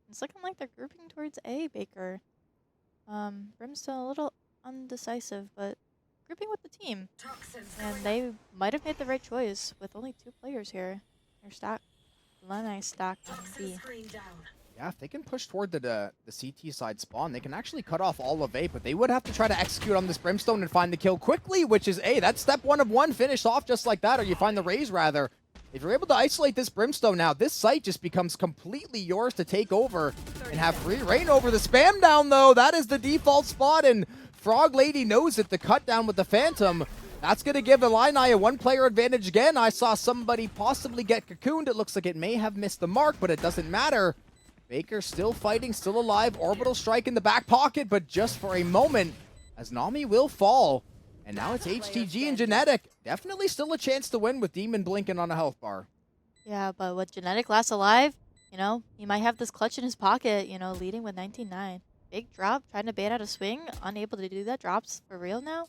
B: It's looking like they're grouping towards A, Baker. Brimstone a little undecisive, but grouping with the team. And they might have made the right choice with only 2 players here. They're stacked. Lenai stacked on B.
A: Yeah, if they can push toward the CT side spawn, they can actually cut off all of A, but they would have to try to execute on this Brimstone and find the kill quickly, which is A. That's step 1 of 1, finished off just like that, or you find the Raze rather. If you're able to isolate this Brimstone now, this site just becomes completely yours to take over and have free reign over. The spam down, though, that is the default spot, and Frog Lady knows it. The cut down with the Phantom, that's going to give Illini a 1-player advantage again. I saw somebody possibly get cocooned. It looks like it may have missed the mark, but it doesn't matter. Baker still fighting, still alive. Orbital strike in the back pocket, but just for a moment, as Nami will fall. And now it's HTG and Genetic. Definitely still a chance to win with Demon blinking on a health bar.
B: Yeah, but with Genetic last alive, you know, he might have this clutch in his pocket, you know, leading with 19-9. Big drop, trying to bait out a swing, unable to do that. Drops for real now.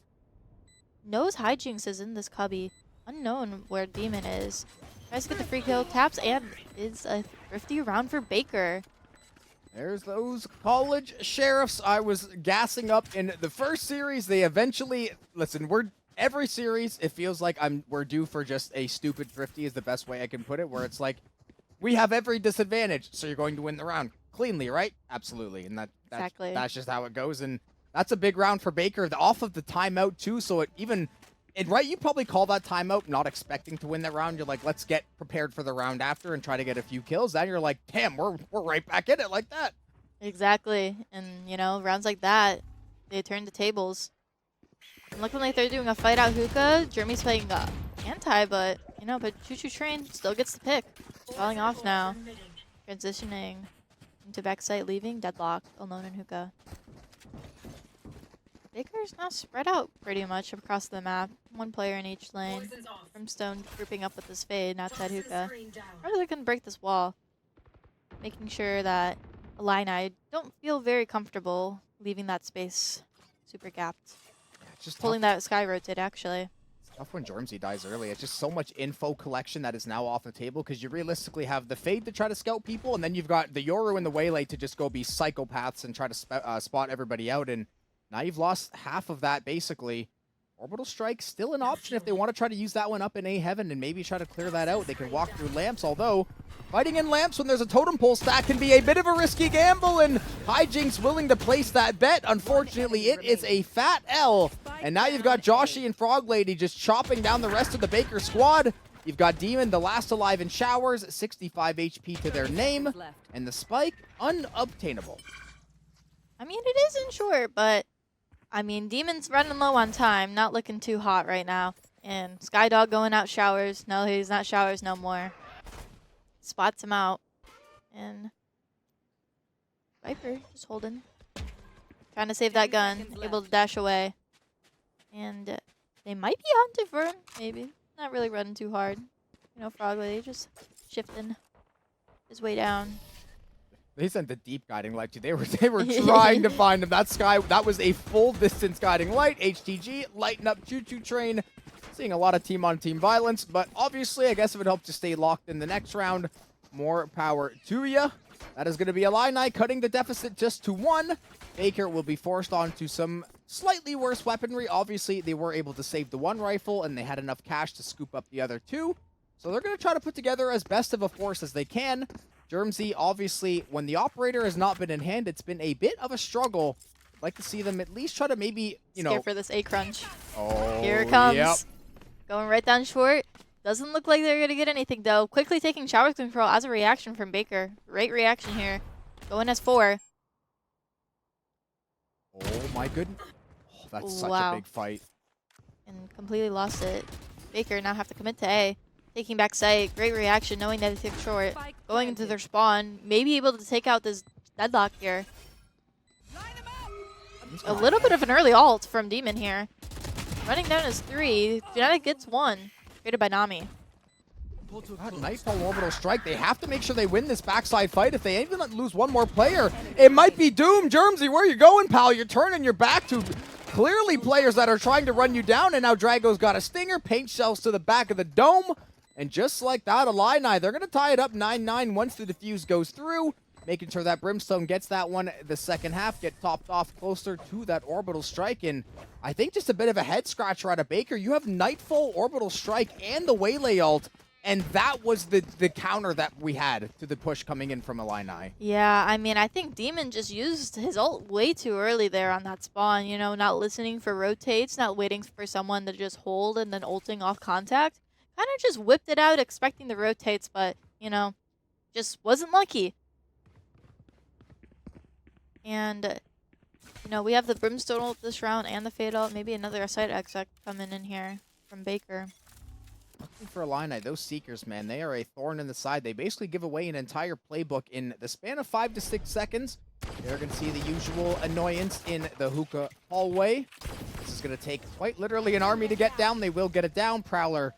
B: Knows Hijinks is in this cubby. Unknown where Demon is. Tries to get the free kill, taps, and it's a thrifty round for Baker.
A: There's those college sheriffs I was gassing up in the first series. They eventually, listen, every series, it feels like we're due for just a stupid thrifty is the best way I can put it, where it's like, we have every disadvantage, so you're going to win the round cleanly, right? Absolutely, and that's just how it goes, and that's a big round for Baker. Off of the timeout, too, so it even And right, you probably call that timeout not expecting to win that round. You're like, let's get prepared for the round after and try to get a few kills. Then you're like, damn, we're right back in it like that.
B: Exactly. And, you know, rounds like that, they turn the tables. And looking like they're doing a fight out hookah. Jeremy's playing anti, but, you know, but Choo Choo Train still gets the pick. Falling off now. Transitioning into backside, leaving Deadlock alone in hookah. Baker's now spread out pretty much across the map. One player in each lane. Brimstone grouping up with his fade outside hookah. Probably looking to break this wall. Making sure that Illini don't feel very comfortable leaving that space super gapped.
A: Just
B: Pulling that sky rotate, actually.
A: It's tough when Jormsy dies early. It's just so much info collection that is now off the table because you realistically have the Fade to try to scout people, and then you've got the Yoru and the Waylay to just go be psychopaths and try to spot everybody out. And now you've lost half of that, basically. Orbital Strike still an option if they want to try to use that one up in A Heaven and maybe try to clear that out. They can walk through Lamps, although fighting in Lamps when there's a Totem Pole stack can be a bit of a risky gamble, and Hijinks willing to place that bet. Unfortunately, it is a fat L, and now you've got Joshy and Frog Lady just chopping down the rest of the Baker squad. You've got Demon, the last alive in Showers, 65 HP to their name, and the Spike, unobtainable.
B: I mean, it isn't short, but I mean, Demon's running low on time, not looking too hot right now. And Skydog going out Showers. No, he's not Showers no more. Spots him out. And Viper just holding. Trying to save that gun. Able to dash away. And they might be hunting for him, maybe. Not really running too hard. You know, Frog Lady just shifting his way down.
A: They sent the deep guiding light too. They were trying to find him. That was a full distance guiding light. HTG, lighten up Choo Choo Train. Seeing a lot of team on team violence, but obviously I guess if it helps you stay locked in the next round, more power to you. That is going to be Illini cutting the deficit just to 1. Baker will be forced onto some slightly worse weaponry. Obviously they were able to save the 1 rifle and they had enough cash to scoop up the other 2. So they're going to try to put together as best of a force as they can. Jermsy, obviously, when the operator has not been in hand, it's been a bit of a struggle. I'd like to see them at least try to maybe, you know...
B: Scared for this A crunch.
A: Oh,
B: here it comes.
A: Yep.
B: Going right down short. Doesn't look like they're going to get anything, though. Quickly taking shower control as a reaction from Baker. Great reaction here. Going as 4.
A: Oh, my goodness. Oh, that's such
B: Wow.
A: a big fight.
B: And completely lost it. Baker now have to commit to A. Taking back sight. Great reaction, knowing that they took short. Going into their spawn. Maybe able to take out this Deadlock here. A little bit of an early ult from Demon here. Running down as 3. Genetic gets 1. Created by Nami.
A: Nightfall Orbital Strike. They have to make sure they win this backside fight. If they even lose one more player, it might be doom. Jermsy, where are you going, pal? You're turning your back to clearly players that are trying to run you down, and now Drago's got a stinger. Paint shells to the back of the dome. And just like that, Illini, they're going to tie it up 9-9 once the defuse goes through. Making sure that Brimstone gets that one the second half, get topped off closer to that Orbital Strike. And I think just a bit of a head scratcher out of Baker. You have Nightfall, Orbital Strike, and the Waylay ult. And that was the counter that we had to the push coming in from Illini.
B: Yeah, I mean, I think Demon just used his ult way too early there on that spawn. You know, not listening for rotates, not waiting for someone to just hold and then ulting off contact. Kind of just whipped it out expecting the rotates, but, you know, just wasn't lucky. And, you know, we have the Brimstone ult this round and the Fade ult. Maybe another side exec coming in here from Baker.
A: Looking for Illini, those Seekers, man, they are a thorn in the side. They basically give away an entire playbook in the span of 5 to 6 seconds. They're going to see the usual annoyance in the hookah hallway. This is going to take quite literally an army to get down. They will get it down. Prowler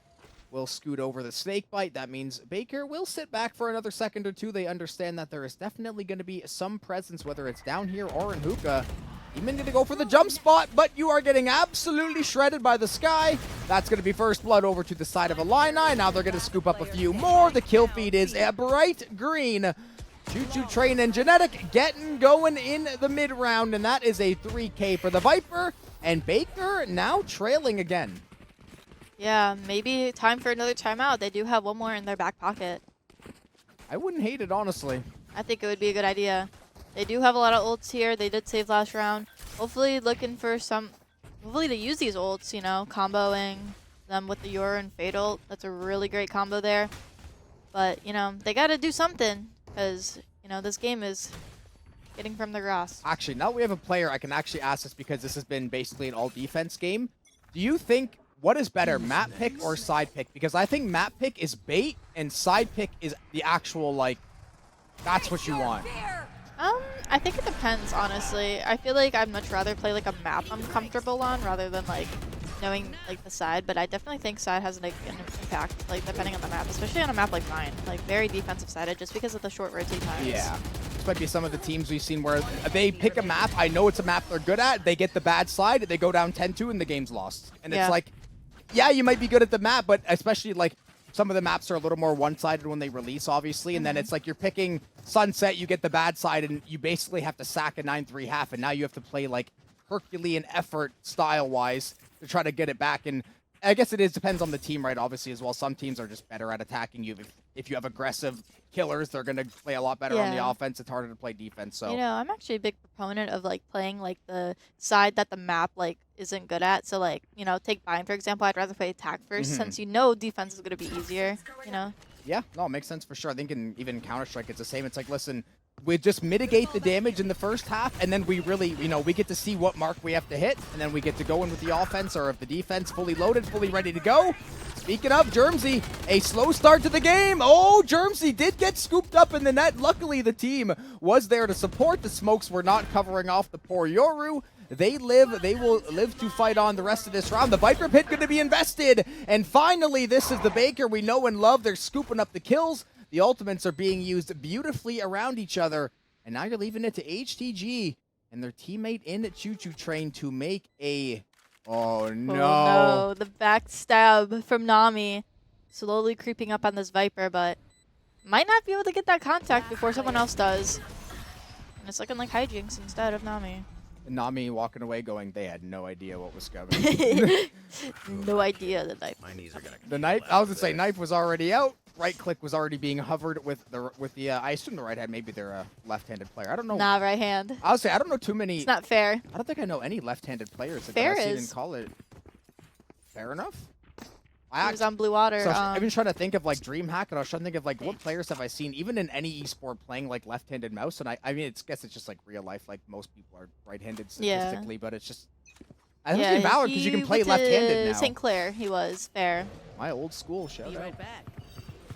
A: will scoot over the snake bite. That means Baker will sit back for another second or two. They understand that there is definitely going to be some presence, whether it's down here or in hookah. Demon going to go for the jump spot, but you are getting absolutely shredded by the sky. That's going to be first blood over to the side of Illini. Now they're going to scoop up a few more. The kill feed is a bright green. Choo Choo Train and Genetic getting going in the mid round, and that is a 3K for the Viper. And Baker now trailing again.
B: Yeah, maybe time for another timeout. They do have one more in their back pocket.
A: I wouldn't hate it, honestly.
B: I think it would be a good idea. They do have a lot of ults here. They did save last round. Hopefully looking for some hopefully they use these ults, you know, comboing them with the Yor and Fatal. That's a really great combo there. But, you know, they got to do something because, you know, this game is getting from the grass.
A: Actually, now we have a player, I can actually ask this because this has been basically an all-defense game. Do you think, what is better, map pick or side pick? Because I think map pick is bait and side pick is the actual, like, that's what you want.
B: I think it depends, honestly. I feel like I'd much rather play like a map I'm comfortable on rather than like knowing like the side, but I definitely think side has like an impact, like depending on the map, especially on a map like mine, like very defensive sided just because of the short rotate times.
A: Yeah. This might be some of the teams we've seen where they pick a map, I know it's a map they're good at, they get the bad side, they go down 10-2 and the game's lost. And it's like, yeah, you might be good at the map, but especially like some of the maps are a little more one-sided when they release, obviously, and then it's like you're picking Sunset, you get the bad side, and you basically have to sack a 9-3 half, and now you have to play like Herculean effort style-wise to try to get it back. And I guess it depends on the team, right, obviously, as well. Some teams are just better at attacking you. If you have aggressive killers, they're going to play a lot better on the offense. It's harder to play defense. So
B: you know, I'm actually a big proponent of like playing like the side that the map like isn't good at. So like, you know, take Bind for example. I'd rather play attack first since you know defense is going to be easier, you know.
A: Yeah, no, it makes sense for sure. I think in even Counter-Strike it's the same. It's like, listen, we just mitigate the damage in the first half, and then we really, you know, we get to see what mark we have to hit, and then we get to go in with the offense, or if the defense fully loaded, fully ready to go. Speaking of, Germsy, a slow start to the game. Oh, Germsy did get scooped up in the net. Luckily, the team was there to support. The smokes were not covering off the poor Yoru. They will live to fight on the rest of this round. The Viper Pit going to be invested. And finally, this is the Baker we know and love. They're scooping up the kills. The ultimates are being used beautifully around each other. And now you're leaving it to HTG and their teammate in Choo Choo Train to make a... Oh, no.
B: Oh, no. The backstab from Nami. Slowly creeping up on this Viper, but might not be able to get that contact before someone else does. And it's looking like hijinks instead of Nami.
A: Nami walking away going, they had no idea what was coming.
B: No idea the knife.
D: My knees are gonna.
A: The knife, I was gonna say, knife was already out. Right click was already being hovered with the. I assume the right hand. Maybe they're a left-handed player. I don't know.
B: Nah, right hand.
A: I would say I don't know too many.
B: It's not fair.
A: I don't think I know any left-handed players that
B: Fair
A: I've seen in
B: is.
A: college. Fair enough.
B: He was on Blue Water.
A: So I've been trying to think of like DreamHack, and I was trying to think of like what players have I seen, even in any esport, playing like left-handed mouse. And I mean, guess it's just like real life. Like most people are right-handed statistically, but it's just. I think in Valorant because you can play left-handed now.
B: St. Clair, he was fair.
A: My old school show.
C: Be right back.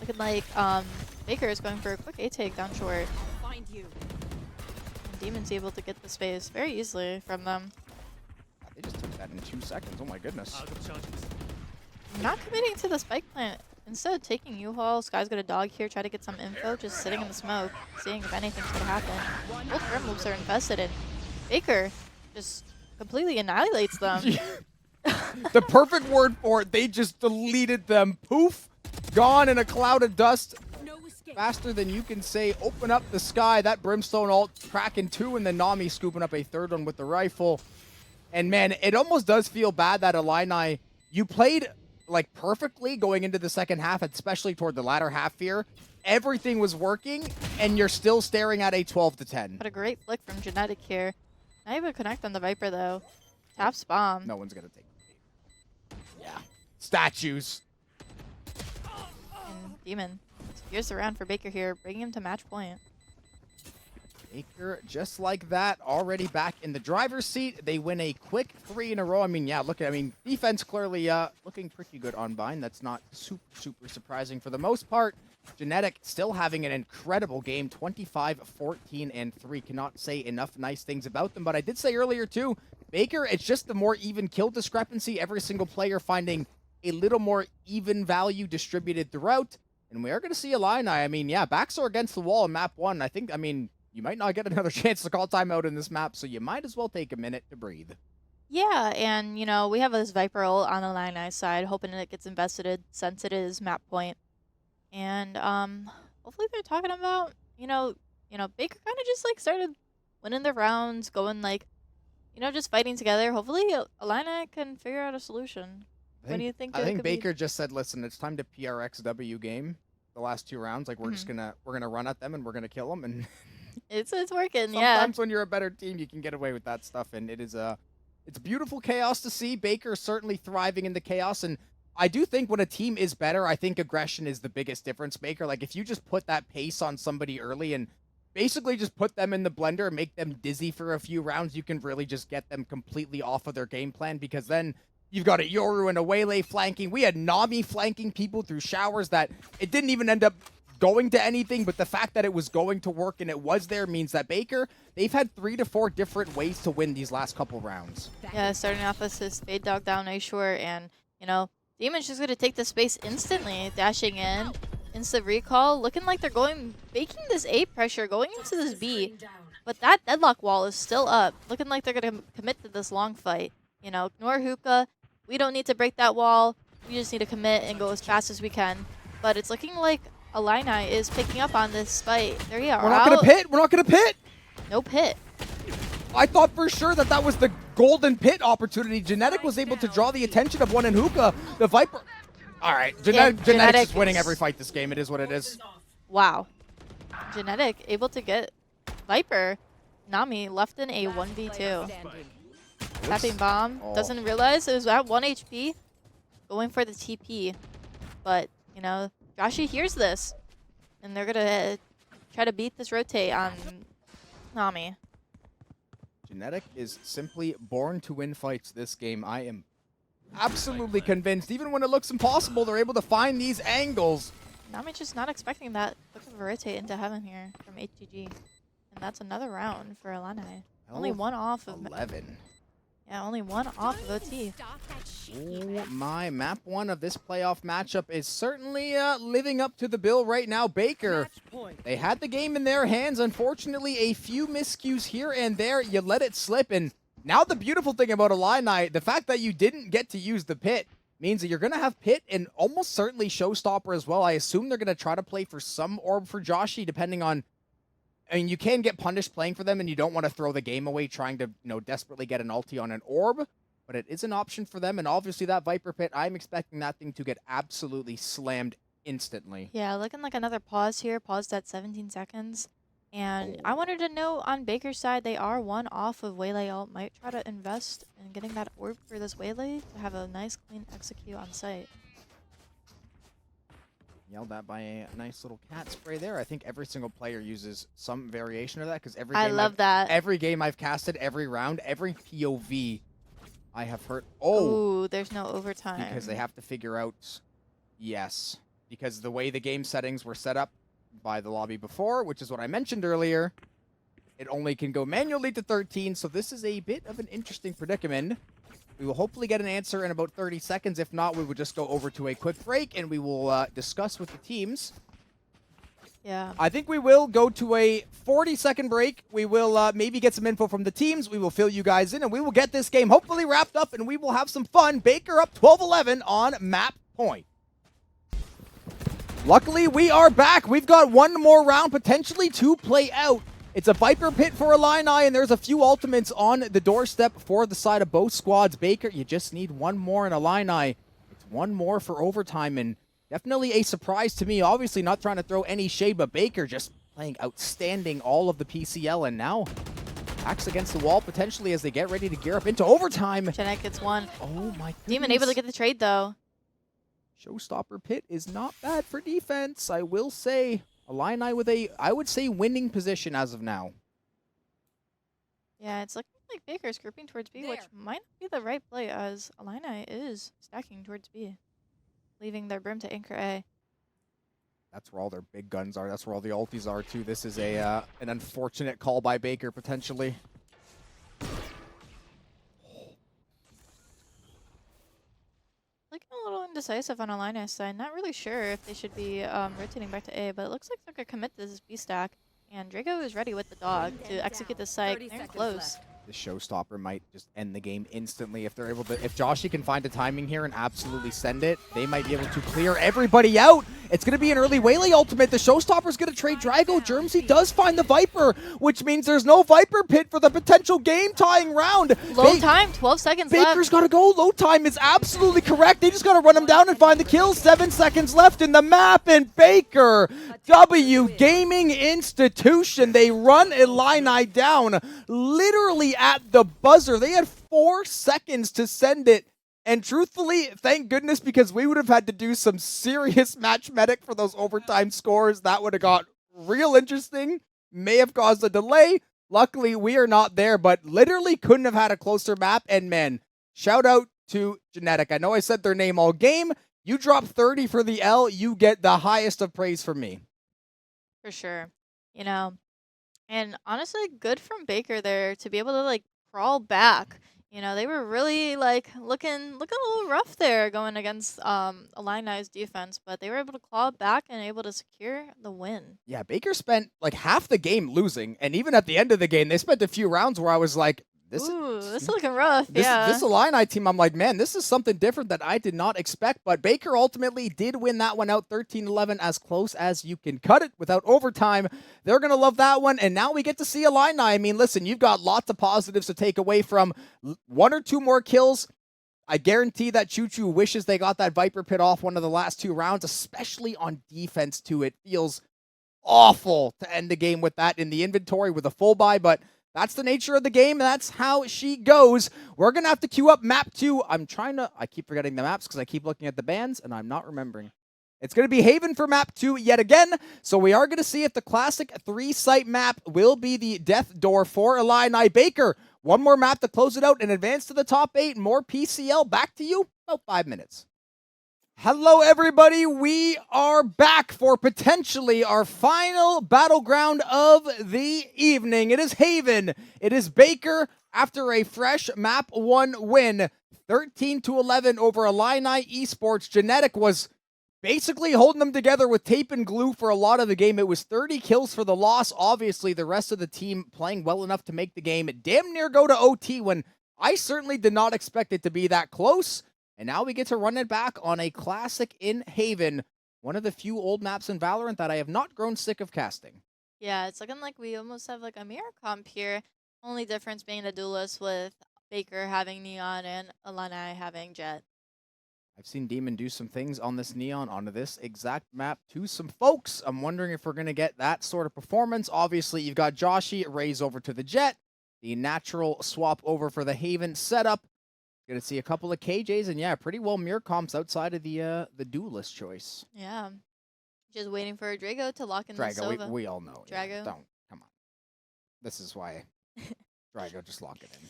B: Looking like Baker is going for a quick A take down short.
C: Find you.
B: And Demon's able to get the space very easily from them.
A: They just took that in 2 seconds. Oh my goodness.
B: Not committing to the spike plant. Instead, taking U-Haul. Sky's got a dog here. Try to get some info. Just sitting in the smoke, seeing if anything's going to happen. Both front moves are infested, and Baker just completely annihilates them.
A: The perfect word for it. They just deleted them. Poof. Gone in a cloud of dust.
C: No escape.
A: Faster than you can say. Open up the sky. That Brimstone ult cracking 2, and then Nami scooping up a 3rd one with the rifle. And man, it almost does feel bad that Illini, you played like perfectly going into the second half, especially toward the latter half here. Everything was working, and you're still staring at a 12-10.
B: What a great flick from Genetic here. Not able to connect on the Viper, though. Taps bomb.
A: No one's going to take it. Yeah. Statues.
B: And Demon steers around for Baker here, bringing him to match point.
A: Baker, just like that, already back in the driver's seat. They win a quick 3 in a row. I mean, yeah, look, I mean, defense clearly looking pretty good on Bind. That's not super surprising for the most part. Genetic still having an incredible game, 25, 14, and 3. Cannot say enough nice things about them. But I did say earlier, too, Baker, it's just the more even kill discrepancy. Every single player finding a little more even value distributed throughout. And we are going to see Illini. I mean, yeah, backs are against the wall in map 1. I think, I mean, you might not get another chance to call timeout in this map, so you might as well take a minute to breathe.
B: Yeah, and, you know, we have this Viper ult on Illini's side, hoping it gets invested since it is map point. And hopefully they're talking about, you know, Baker kind of just, like, started winning the rounds, going, like, you know, just fighting together. Hopefully Illini can figure out a solution. What do you think?
A: I think Baker just said, listen, it's time to PRXW game the last 2 rounds. Like, we're just going to, we're going to run at them and we're going to kill them. And
B: It's working,
A: sometimes when you're a better team, you can get away with that stuff, and it is It's beautiful chaos to see. Baker is certainly thriving in the chaos, and I do think when a team is better, I think aggression is the biggest difference maker. Like, if you just put that pace on somebody early and basically just put them in the blender and make them dizzy for a few rounds, you can really just get them completely off of their game plan, because then you've got a Yoru and a Waylay flanking. We had Nami flanking people through showers that it didn't even end up going to anything, but the fact that it was going to work and it was there means that Baker, they've had 3 to 4 different ways to win these last couple rounds.
B: Yeah, starting off as his Fade Dog down A short, and, you know, Demon's just going to take the space instantly, dashing in. Instant recall, looking like they're baking this A pressure, going into this B. But that deadlock wall is still up, looking like they're going to commit to this long fight. You know, ignore hookah. We don't need to break that wall. We just need to commit and go as fast as we can. But it's looking like Illini is picking up on this fight. There you are.
A: We're not going to pit. We're not going to pit.
B: No pit.
A: I thought for sure that that was the golden pit opportunity. Genetic was able to draw the attention of one in hookah. The Viper... All right, Genetic's just winning every fight this game. It is what it is.
B: Wow. Genetic able to get Viper. Nami left in a 1v2. Tapping bomb. Doesn't realize it was at 1 HP. Going for the TP. But, you know, Joshi hears this. And they're going to try to beat this rotate on Nami.
A: Genetic is simply born to win fights this game. I am absolutely convinced. Even when it looks impossible, they're able to find these angles.
B: Nami just not expecting that quick of a rotate into heaven here from HGG. And that's another round for Illini. Only one off of
A: 11.
B: Yeah, only one off of OT.
A: Oh my, map 1 of this playoff matchup is certainly living up to the bill right now. Baker, they had the game in their hands. Unfortunately, a few miscues here and there. You let it slip, and now the beautiful thing about Illini, the fact that you didn't get to use the pit means that you're going to have pit and almost certainly showstopper as well. I assume they're going to try to play for some orb for Joshi, depending on... I mean, you can get punished playing for them, and you don't want to throw the game away trying to, you know, desperately get an ulti on an orb, but it is an option for them, and obviously that Viper pit, I'm expecting that thing to get absolutely slammed instantly.
B: Yeah, looking like another pause here. Paused at 17 seconds. And I wanted to know on Baker's side, they are one off of Waylay ult. Might try to invest in getting that orb for this Waylay to have a nice, clean execute on site.
A: Yelled at by a nice little cat spray there. I think every single player uses some variation of that, because every game every game I've casted, every round, every POV I have heard.
B: Oh, there's no overtime.
A: Because they have to figure out, yes, because the way the game settings were set up by the lobby before, which is what I mentioned earlier, it only can go manually to 13, so this is a bit of an interesting predicament. We will hopefully get an answer in about 30 seconds. If not, we will just go over to a quick break, and we will discuss with the teams.
B: Yeah.
A: I think we will go to a 40-second break. We will maybe get some info from the teams. We will fill you guys in, and we will get this game hopefully wrapped up, and we will have some fun. Baker up 12-11 on map point. Luckily, we are back. We've got one more round, potentially to play out. It's a Viper pit for Illini, and there's a few ultimates on the doorstep for the side of both squads. Baker, you just need one more in Illini. It's one more for overtime, and definitely a surprise to me. Obviously not trying to throw any shade, but Baker just playing outstanding all of the PCL, and now backs against the wall potentially as they get ready to gear up into overtime.
B: Genetic gets one.
A: Oh my goodness.
B: Demon able to get the trade, though.
A: Showstopper pit is not bad for defense, I will say. Illini with a, I would say, winning position as of now.
B: Yeah, it's looking like Baker's grouping towards B, which might be the right play, as Illini is stacking towards B, leaving their brim to anchor A.
A: That's where all their big guns are. That's where all the ultis are, too. This is a an unfortunate call by Baker, potentially.
B: Looking a little indecisive on Illini's side. Not really sure if they should be rotating back to A, but it looks like they're going to commit to this B stack. And Drago is ready with the dog to execute the site. They're close.
A: The showstopper might just end the game instantly if they're able to. If Joshi can find a timing here and absolutely send it, they might be able to clear everybody out. It's going to be an early Waylay ultimate. The showstopper's going to trade Drago. Germsy does find the Viper, which means there's no Viper pit for the potential game-tying round.
B: Low time, 12 seconds left.
A: Baker's got to go. Low time is absolutely correct. They just got to run him down and find the kill. 7 seconds left in the map, and Baker, W Gaming Institution, they run Illini down literally literally at the buzzer. They had 4 seconds to send it. And truthfully, thank goodness, because we would have had to do some serious match medic for those overtime scores. That would have got real interesting. May have caused a delay. Luckily, we are not there, but literally couldn't have had a closer map. And man, shout out to Genetic. I know I said their name all game. You drop 30 for the L, you get the highest of praise from me.
B: For sure. You know, and honestly, good from Baker there to be able to like crawl back. You know, they were really like looking a little rough there going against Illini's defense, but they were able to claw back and able to secure the win.
A: Yeah, Baker spent like half the game losing, and even at the end of the game, they spent a few rounds where I was like, this
B: is looking rough.
A: This Illini team, I'm like, man, this is something different that I did not expect. But Baker ultimately did win that one out 13-11, as close as you can cut it without overtime. They're going to love that one. And now we get to see Illini. I mean, listen, you've got lots of positives to take away from 1 or 2 more kills. I guarantee that Choo Choo wishes they got that Viper Pit off one of the last 2 rounds, especially on defense too. It feels awful to end the game with that in the inventory with a full buy, but that's the nature of the game. That's how she goes. We're going to have to queue up map 2. I keep forgetting the maps because I keep looking at the bands and I'm not remembering. It's going to be Haven for map 2 yet again. So we are going to see if the classic 3-site map will be the death door for Illini. Baker, one more map to close it out and advance to the top 8. More PCL. Back to you. About 5 minutes. Hello, everybody. We are back for potentially our final battleground of the evening. It is Haven. It is Baker after a fresh map 1 win. 13-11 over Illini Esports. Genetic was basically holding them together with tape and glue for a lot of the game. It was 30 kills for the loss. Obviously, the rest of the team playing well enough to make the game damn near go to OT when I certainly did not expect it to be that close. And now we get to run it back on a classic in Haven, one of the few old maps in Valorant that I have not grown sick of casting.
B: Yeah, it's looking like we almost have like a mirror comp here. Only difference being the duelist with Baker having Neon and Illini having Jet.
A: I've seen Demon do some things on this Neon, onto this exact map to some folks. I'm wondering if we're going to get that sort of performance. Obviously, you've got Joshi raise over to the Jet, the natural swap over for the Haven setup. Going to see a couple of KJs, and yeah, pretty well mirror comps outside of the duelist choice.
B: Yeah. Just waiting for Drago to lock in the
A: Drago,
B: Sova.
A: we all know.
B: Drago.
A: Yeah, don't. Come on. This is why. Drago, just lock it in.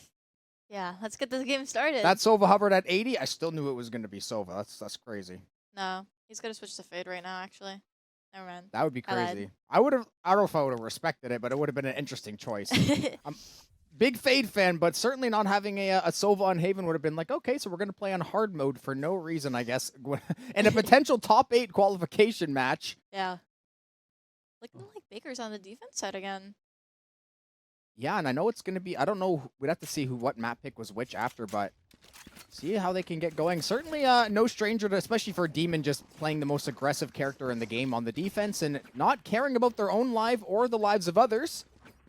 B: Yeah, let's get this game started.
A: That Sova hovered at 80. I still knew it was going to be Sova. That's crazy.
B: No, he's going to switch to Fade right now, actually. Never mind.
A: That would be crazy. I don't know if I would have respected it, but it would have been an interesting choice. Big Fade fan, but certainly not having a Sova on Haven would have been like, okay, so we're going to play on hard mode for no reason, I guess. And a potential top 8 qualification match.
B: Yeah. Looking like Baker's on the defense side again.
A: Yeah, and I know it's going to be, I don't know, we'd have to see what map pick was which after, but see how they can get going. Certainly no stranger to, especially for Demon, just playing the most aggressive character in the game on the defense and not caring about their own life or the lives of others.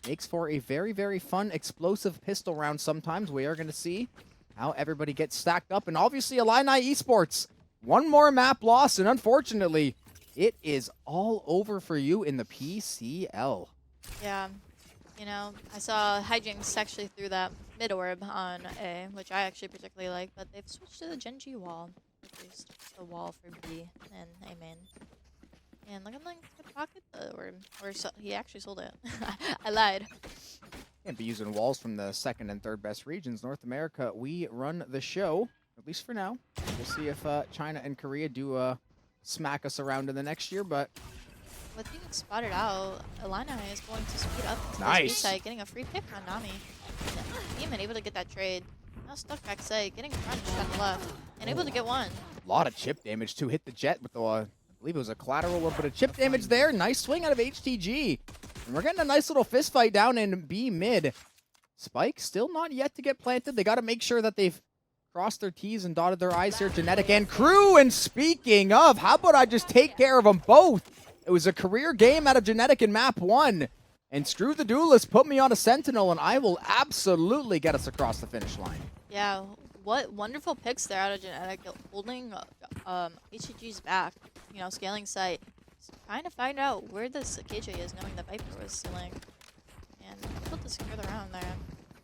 A: Makes for a very, very fun, explosive pistol round sometimes. We are going to see how everybody gets stacked up. And obviously, Illini Esports, one more map loss. And unfortunately, it is all over for you in the PCL.
B: Yeah. You know, I saw Hijinks actually threw that mid orb on A, which I actually particularly like. But they've switched to the Genji wall. At least the wall for B and A main. And looking like to pocket the orb. Or so, he actually sold it. I lied.
A: Can't be using walls from the 2nd and 3rd best regions. North America, we run the show, at least for now. We'll see if China and Korea do smack us around in the next year, but...
B: With being spotted out, Illini is going to speed up to
A: Nice.
B: the B side, getting a free pick on Nami. Demon able to get that trade. Now stuck back side, getting crunched on the left, and able to get one.
A: A lot of chip damage, too. Hit the Jet with the... I believe it was a collateral, a little bit of chip damage there. Nice swing out of HTG. And we're getting a nice little fist fight down in B mid. Spike still not yet to get planted. They got to make sure that they've crossed their T's and dotted their I's here. Genetic and Crew. And speaking of, how about I just take care of them both? It was a career game out of Genetic in map 1. And screw the duelist, put me on a Sentinel, and I will absolutely get us across the finish line.
B: Yeah, what wonderful picks there out of Genetic, holding HTG's back, you know, scaling site, trying to find out where this KJ is, knowing that Viper was stealing, and able to secure the round there.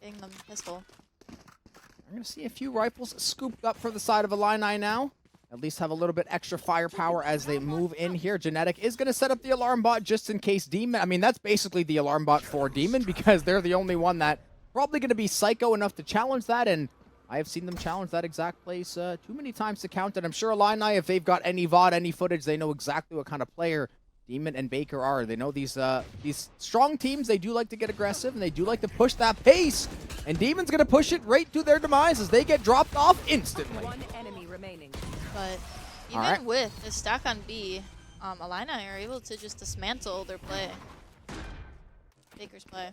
B: getting them pistol.
A: We're going to see a few rifles scooped up for the side of Illini now. At least have a little bit extra firepower as they move in here. Genetic is going to set up the alarm bot just in case Demon... I mean, that's basically the alarm bot for Demon because they're the only one that probably going to be psycho enough to challenge that. And I have seen them challenge that exact place too many times to count it. I'm sure Illini, if they've got any VOD, any footage, they know exactly what kind of player Demon and Baker are. They know these strong teams, they do like to get aggressive, and they do like to push that pace. And Demon's going to push it right to their demise as they get dropped off instantly.
C: One enemy remaining.
B: But even with the stack on B, Illini are able to just dismantle their play. Baker's play.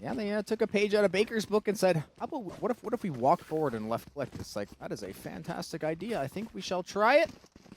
A: Yeah, they took a page out of Baker's book and said, "How about what if we walk forward and left click?" It's like, that is a fantastic idea. I think we shall try it.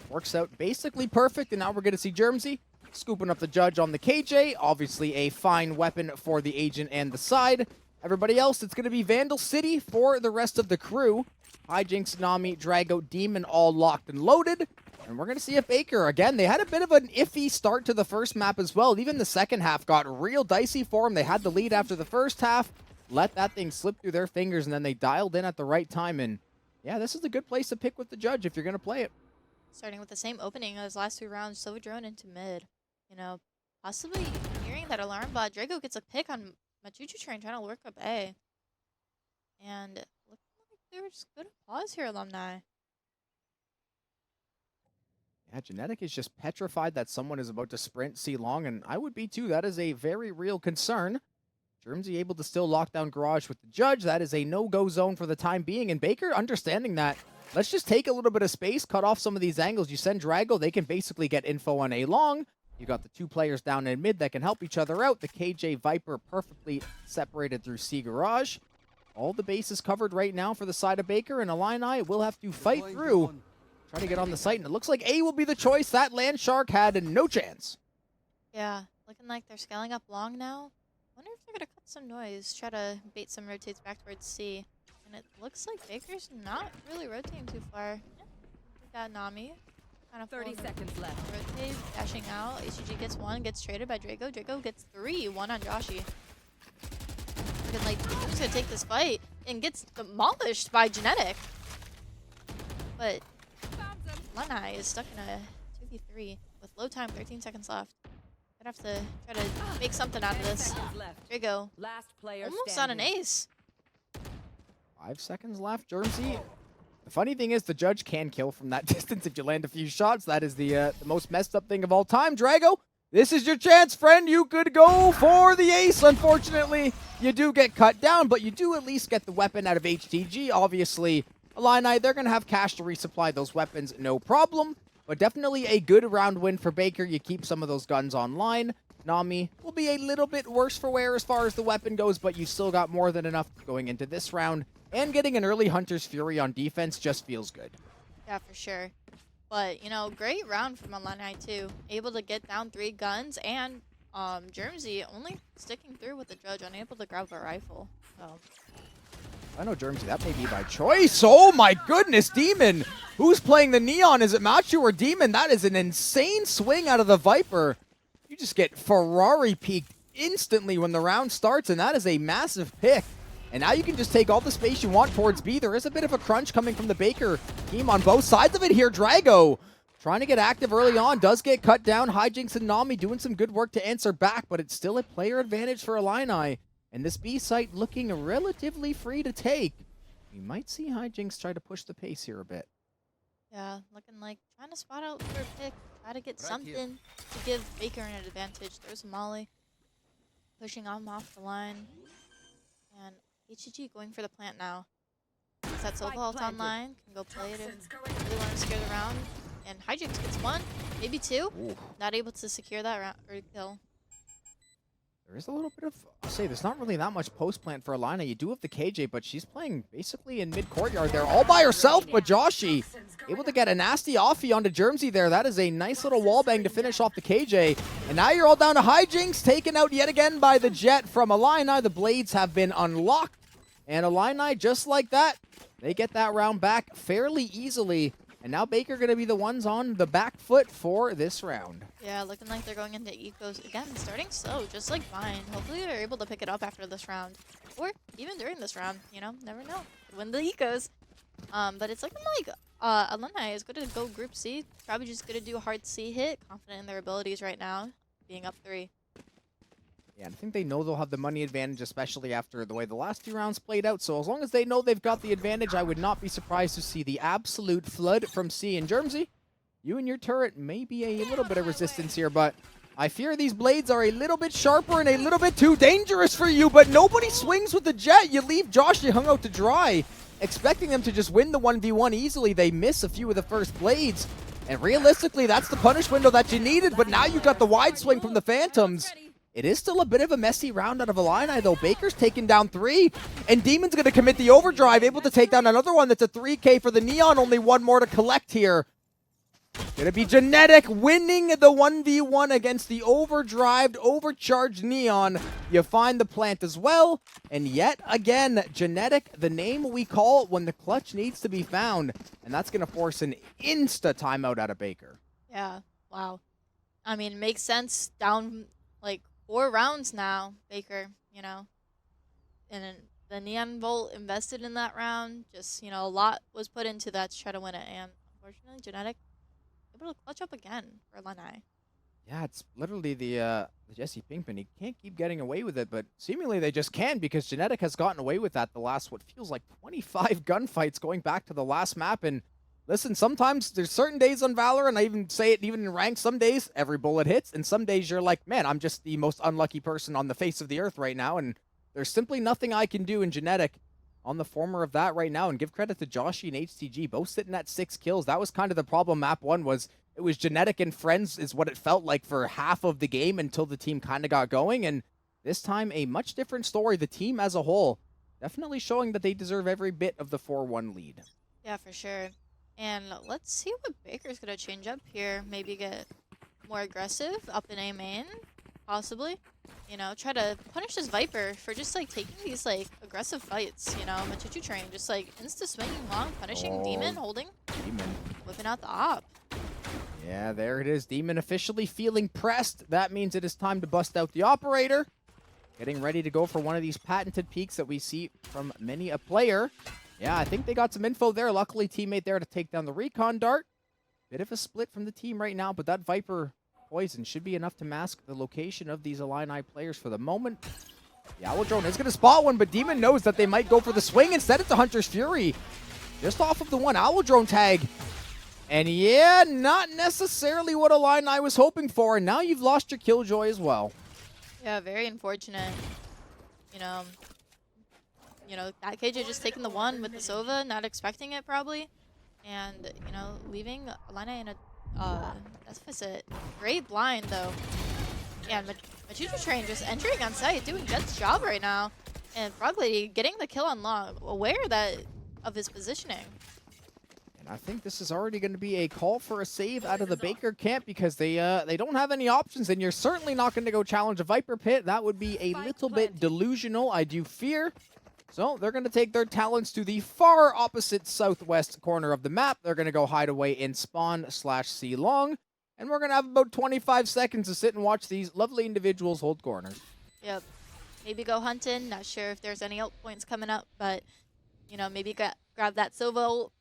A: Works out basically perfect, and now we're going to see Germsy scooping up the Judge on the KJ. Obviously a fine weapon for the agent and the side. Everybody else, it's going to be Vandal City for the rest of the crew. Hijinks, Nami, Drago, Demon all locked and loaded. And we're going to see if Baker, again, they had a bit of an iffy start to the first map as well. Even the second half got real dicey for them. They had the lead after the first half, let that thing slip through their fingers, and then they dialed in at the right time. And yeah, this is a good place to pick with the Judge if you're going to play it.
B: Starting with the same opening as last 2 rounds, Silver Drone into mid. You know, possibly hearing that alarm bot, Drago gets a pick on Machuchu Train trying to work up A. And looking like there's good applause here, Alumni.
A: Yeah, Genetic is just petrified that someone is about to sprint C long, and I would be too. That is a very real concern. Germsy able to still lock down Garage with the Judge. That is a no-go zone for the time being, and Baker understanding that. Let's just take a little bit of space, cut off some of these angles. You send Drago, they can basically get info on A long. You got the 2 players down in mid that can help each other out. The KJ Viper perfectly separated through C Garage. All the bases covered right now for the side of Baker, and Illini will have to fight through. Try to get on the site, and it looks like A will be the choice. That Land Shark had no chance.
B: Yeah, looking like they're scaling up long now. Wonder if they're going to cut some noise, try to bait some rotates back towards C. And it looks like Baker's not really rotating too far. Yeah, we got Nami. Kind of
C: 30 seconds left.
B: Rotate, dashing out. HCG gets 1, gets traded by Drago. Drago gets 3, 1 on Joshy. Looking like Drago's going to take this fight and gets demolished by Genetic. But Lunai is stuck in a 2v3 with low time, 13 seconds left. Gonna have to try to make something out of this. Drago
C: Last player
B: almost
C: standing.
B: on an ace.
A: 5 seconds left, Germsy. The funny thing is the Judge can kill from that distance if you land a few shots. That is the most messed up thing of all time. Drago, this is your chance, friend. You could go for the ace. Unfortunately, you do get cut down, but you do at least get the weapon out of HTG. Obviously, Illini, they're going to have cash to resupply those weapons, no problem. But definitely a good round win for Baker. You keep some of those guns online. Nami will be a little bit worse for wear as far as the weapon goes, but you still got more than enough going into this round. And getting an early Hunter's Fury on defense just feels good.
B: Yeah, for sure. But, you know, great round from Illini too. Able to get down 3 guns, and Germsy only sticking through with the Judge, unable to grab a rifle. So.
A: I know Germsy, that may be by choice. Oh my goodness, Demon! Who's playing the Neon? Is it Machu or Demon? That is an insane swing out of the Viper. You just get Ferrari peaked instantly when the round starts, and that is a massive pick. And now you can just take all the space you want towards B. There is a bit of a crunch coming from the Baker team on both sides of it here. Drago trying to get active early on, does get cut down. Hijinks and Nami doing some good work to answer back, but it's still a player advantage for Illini. And this B site looking relatively free to take. We might see Hijinks try to push the pace here a bit.
B: Yeah, looking like trying to spot out for a pick, try to get something to give Baker an advantage. There's a Molly pushing him off the line. And HG going for the plant now. Is that Silva ult online? Can go play it if really want to secure the round. And Hijinks gets 1, maybe 2.
A: Ooh.
B: Not able to secure that round or kill.
A: There is a little bit of, I'll say, there's not really that much post-plant for Alina. You do have the KJ, but she's playing basically in mid-courtyard there all by herself, but Joshy able to get a nasty offie onto Germsy there. That is a nice little wallbang to finish off the KJ. And now you're all down to Hijinks, taken out yet again by the Jet from Illini. The blades have been unlocked. And Illini, just like that, they get that round back fairly easily. And now Baker going to be the ones on the back foot for this round.
B: Yeah, looking like they're going into ecos again, starting slow, just like mine. Hopefully they're able to pick it up after this round. Or even during this round, you know, never know. Could win the ecos. But it's looking like Alumni is going to go Group C. Probably just going to do a hard C hit. Confident in their abilities right now, being up 3.
A: Yeah, I think they know they'll have the money advantage, especially after the way the last 2 rounds played out. So as long as they know they've got the advantage, I would not be surprised to see the absolute flood from C. And Germsy, you and your turret may be a little bit of resistance here, but I fear these blades are a little bit sharper and a little bit too dangerous for you, but nobody swings with the jet. You leave Josh hung out to dry, expecting them to just win the 1v1 easily. They miss a few of the first blades, and realistically, that's the punish window that you needed, but now you got the wide swing from the Phantoms. It is still a bit of a messy round out of Illini, though. Baker's taken down 3, and Demon's going to commit the overdrive, able to take down another one. That's a 3K for the Neon, only one more to collect here. Going to be Genetic winning the 1v1 against the overdrived, overcharged Neon. You find the plant as well, and yet again, Genetic, the name we call when the clutch needs to be found, and that's going to force an insta timeout out of Baker.
B: Yeah, wow. I mean, makes sense. Down, like, 4 rounds now, Baker, you know. And the Neon Volt invested in that round. Just, you know, a lot was put into that to try to win it. And unfortunately, Genetic able to clutch up again for Illini.
A: Yeah, it's literally the Jesse Pinkman. He can't keep getting away with it, but seemingly they just can because Genetic has gotten away with that the last, what feels like 25 gunfights going back to the last map. And listen, sometimes there's certain days on Valorant, I even say it even in rank, some days every bullet hits, and some days you're like, man, I'm just the most unlucky person on the face of the earth right now, and there's simply nothing I can do in Genetic on the former of that right now. And give credit to Joshy and HTG, both sitting at 6 kills. That was kind of the problem map 1 was. It was Genetic and friends is what it felt like for half of the game until the team kind of got going. And this time, a much different story. The team as a whole definitely showing that they deserve every bit of the 4-1 lead.
B: Yeah, for sure. And let's see what Baker's going to change up here. Maybe get more aggressive up in A main, possibly. You know, try to punish this Viper for just, like, taking these, like, aggressive fights, you know. Machuchu Train just, like, insta-swinging long, punishing Demon, holding,
A: Demon.
B: whipping out the op.
A: Yeah, there it is. Demon officially feeling pressed. That means it is time to bust out the operator. Getting ready to go for one of these patented peaks that we see from many a player. Yeah, I think they got some info there. Luckily, teammate there to take down the recon dart. Bit of a split from the team right now, but that Viper poison should be enough to mask the location of these Illini players for the moment. The Owl Drone is going to spot one, but Demon knows that they might go for the swing. Instead, it's a Hunter's Fury. Just off of the one Owl Drone tag. And yeah, not necessarily what Illini was hoping for. And now you've lost your Killjoy as well.
B: Yeah, very unfortunate. You know, that KJ just taking the one with the Sova, not expecting it probably. And, you know, leaving Illini in a deficit. Great blind though. And Machuchu Train just entering on site, doing Jet's job right now. And Frog Lady getting the kill on long, aware of his positioning.
A: And I think this is already going to be a call for a save out of the Baker camp because they don't have any options, and you're certainly not going to go challenge a Viper Pit. That would be a little bit delusional, I do fear. So they're going to take their talents to the far opposite southwest corner of the map. They're going to go hide away in spawn/C long, and we're going to have about 25 seconds to sit and watch these lovely individuals hold corners.
B: Yep. Maybe go hunting. Not sure if there's any ult points coming up, but, you know, maybe grab that Sova ult.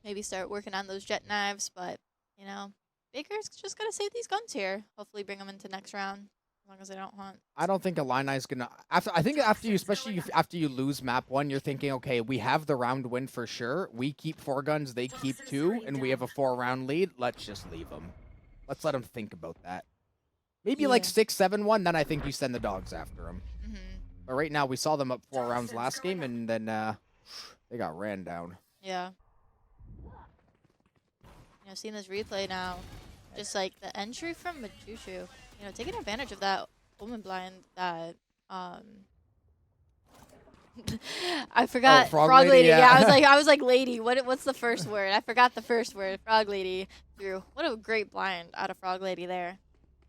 B: Maybe start working on those jet knives, but, you know, Baker's just got to save these guns here. Hopefully bring them into next round, as long as they don't hunt.
A: I don't think Illini is going to... I think after you, especially after you lose map 1, you're thinking, okay, we have the round win for sure. We keep 4 guns, they keep 2, and we have a 4-round lead. Let's just leave them. Let's let them think about that. Maybe like 6-7-1, then I think you send the dogs after them. But right now, we saw them up 4 rounds last game, and then they got ran down.
B: Yeah. You know, seeing this replay now, just like the entry from Machuchu, you know, taking advantage of that woman blind that, I forgot. Frog Lady. Yeah, I was like, lady. What's the first word? I forgot the first word. Frog Lady threw. What a great blind out of Frog Lady there.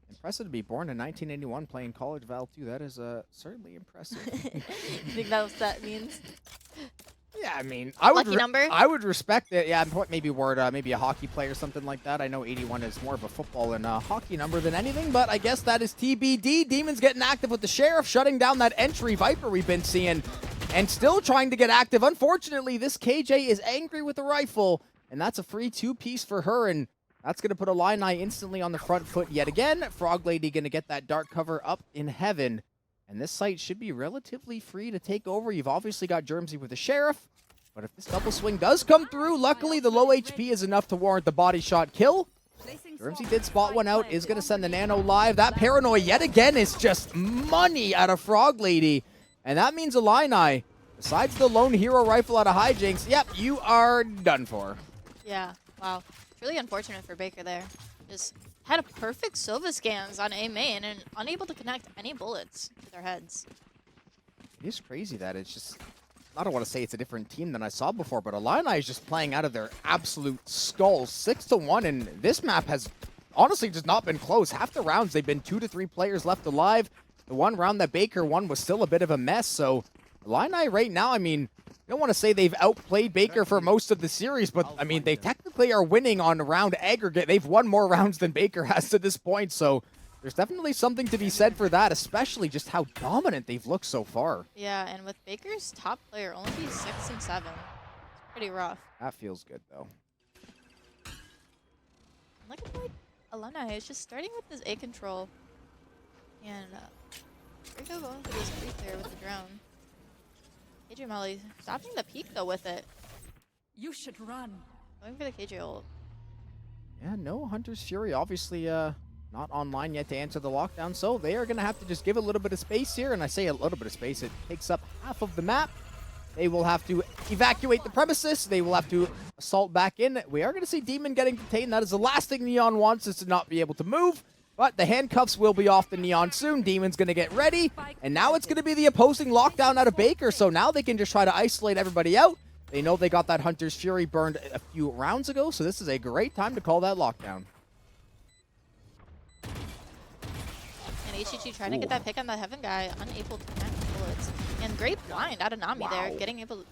A: Impressive to be born in 1981 playing college Val 2. That is certainly impressive.
B: You think that's what that means?
A: Yeah, I mean, I would
B: Lucky number?
A: I would respect it. Yeah, maybe word, maybe a hockey player or something like that. I know 81 is more of a football and hockey number than anything, but I guess that is TBD. Demons getting active with the Sheriff, shutting down that entry Viper we've been seeing, and still trying to get active. Unfortunately, this KJ is angry with the rifle, and that's a free 2-piece for her, and that's going to put Illini instantly on the front foot yet again. Frog Lady going to get that dark cover up in heaven. And this site should be relatively free to take over. You've obviously got Germsy with the Sheriff. But if this double swing does come through, luckily the low HP is enough to warrant the body shot kill. Germsy did spot one out, is going to send the Nano live. That paranoia yet again is just money out of Frog Lady. And that means Illini, besides the lone hero rifle out of hijinks, yep, you are done for.
B: Yeah, wow. It's really unfortunate for Baker there. Just had a perfect Sova scans on A main and unable to connect any bullets to their heads.
A: It is crazy that it's just, I don't want to say it's a different team than I saw before, but Illini is just playing out of their absolute skulls. 6-1, and this map has honestly just not been close. Half the rounds, they've been 2 to 3 players left alive. The one round that Baker won was still a bit of a mess, so Illini right now, I mean, I don't want to say they've outplayed Baker for most of the series, but I mean, they technically are winning on round aggregate. They've won more rounds than Baker has to this point, so there's definitely something to be said for that, especially just how dominant they've looked so far.
B: Yeah, and with Baker's top player only 6 and 7, it's pretty rough.
A: That feels good, though.
B: Look at like Alumni is just starting with this A control, and Rico going for this free clear with the drone. KJ Molly stopping the peak though with it.
C: You should run.
B: Going for the KJ ult.
A: Yeah, no Hunter's Fury, obviously not online yet to answer the lockdown, so they are going to have to just give a little bit of space here, and I say a little bit of space, it takes up half of the map. They will have to evacuate the premises, they will have to assault back in. We are going to see Demon getting detained. That is the last thing Neon wants, is to not be able to move, but the handcuffs will be off the Neon soon. Demon's going to get ready, and now it's going to be the opposing lockdown out of Baker, so now they can just try to isolate everybody out. They know they got that Hunter's Fury burned a few rounds ago, so this is a great time to call that lockdown.
B: And HGG trying to get that pick on the Heaven guy, unable to connect bullets. And great blind out of Nami there, being able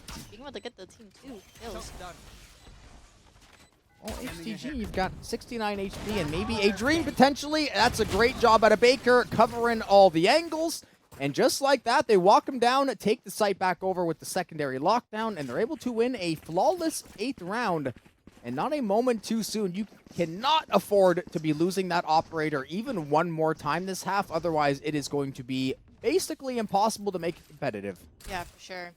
B: to get the team 2 kills.
A: Well, HTG, you've got 69 HP and maybe a dream potentially. That's a great job out of Baker, covering all the angles. And just like that, they walk him down, take the site back over with the secondary lockdown, and they're able to win a flawless 8th round. And not a moment too soon. You cannot afford to be losing that operator even one more time this half. Otherwise, it is going to be basically impossible to make it competitive.
B: Yeah, for sure.